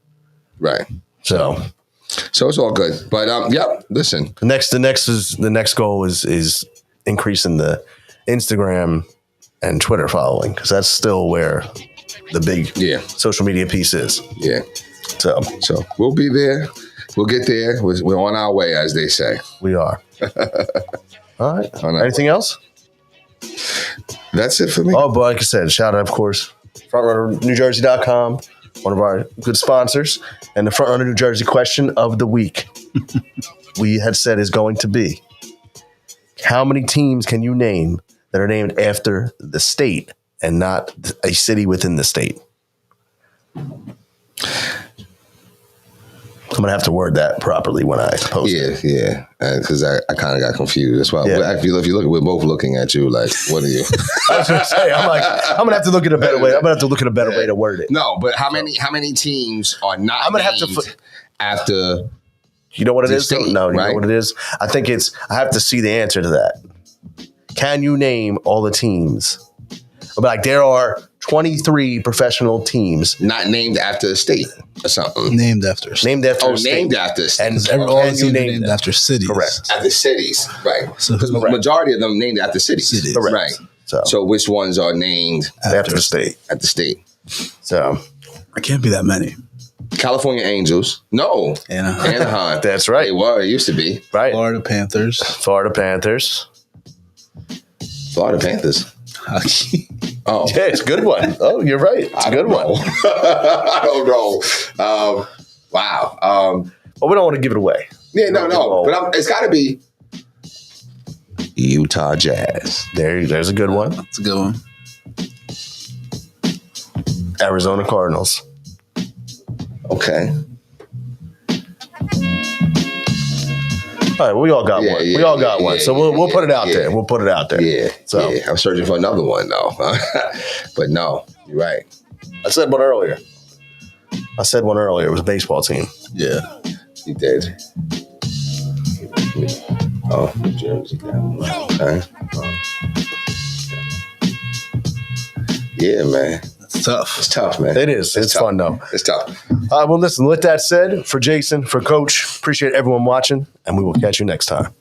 Right. So it's all good. But, listen. The next goal is increasing the Instagram and Twitter following, because that's still where the big social media piece is. Yeah. So we'll be there. We'll get there. We're on our way, as they say. We are. All right. Anything else? That's it for me. Oh, but like I said, shout out, of course, FrontRunnerNewJersey.com, one of our good sponsors, and the Front Runner New Jersey question of the week we had said is going to be, how many teams can you name that are named after the state and not a city within the state? I'm going to have to word that properly when I post it. Yeah. Because I kind of got confused as well. Yeah. If you look, we're both looking at you like, what are you? I was going to say, I'm going to have to look at a better way. I'm going to have to look at a better way to word it. No, but how many teams are not I'm gonna have to after... You know what it is? State, no, you right? know what it is? I think I have to see the answer to that. Can you name all the teams? Like, there are 23 professional teams. Not named after a state or something. Named after a state. Named after a state. And all the teams named after cities. Correct. After cities, right. Because the majority of them named after cities. Correct. Right. So which ones are named after the state? At the state. So it can't be that many. California Angels. No. Anaheim. That's right. They were. It used to be. Right. Florida Panthers. Florida Panthers. Florida Panthers. Oh. Yeah, it's a good one. Oh, you're right. It's a good one. I don't know. Wow. But we don't want to give it away. Yeah, no. But it's got to be Utah Jazz. There's a good one. That's a good one. Arizona Cardinals. Okay. All right, we all got one. We all got one. So we'll put it out there. We'll put it out there. Yeah. So I'm searching for another one though. But no, you're right. I said one earlier. It was a baseball team. Yeah. You did. Oh, New Jersey. Okay. Yeah, man. It's tough. It's tough, man. It is. It's fun, though. It's tough. Well, listen, with that said, for Jason, for Coach, appreciate everyone watching, and we will catch you next time.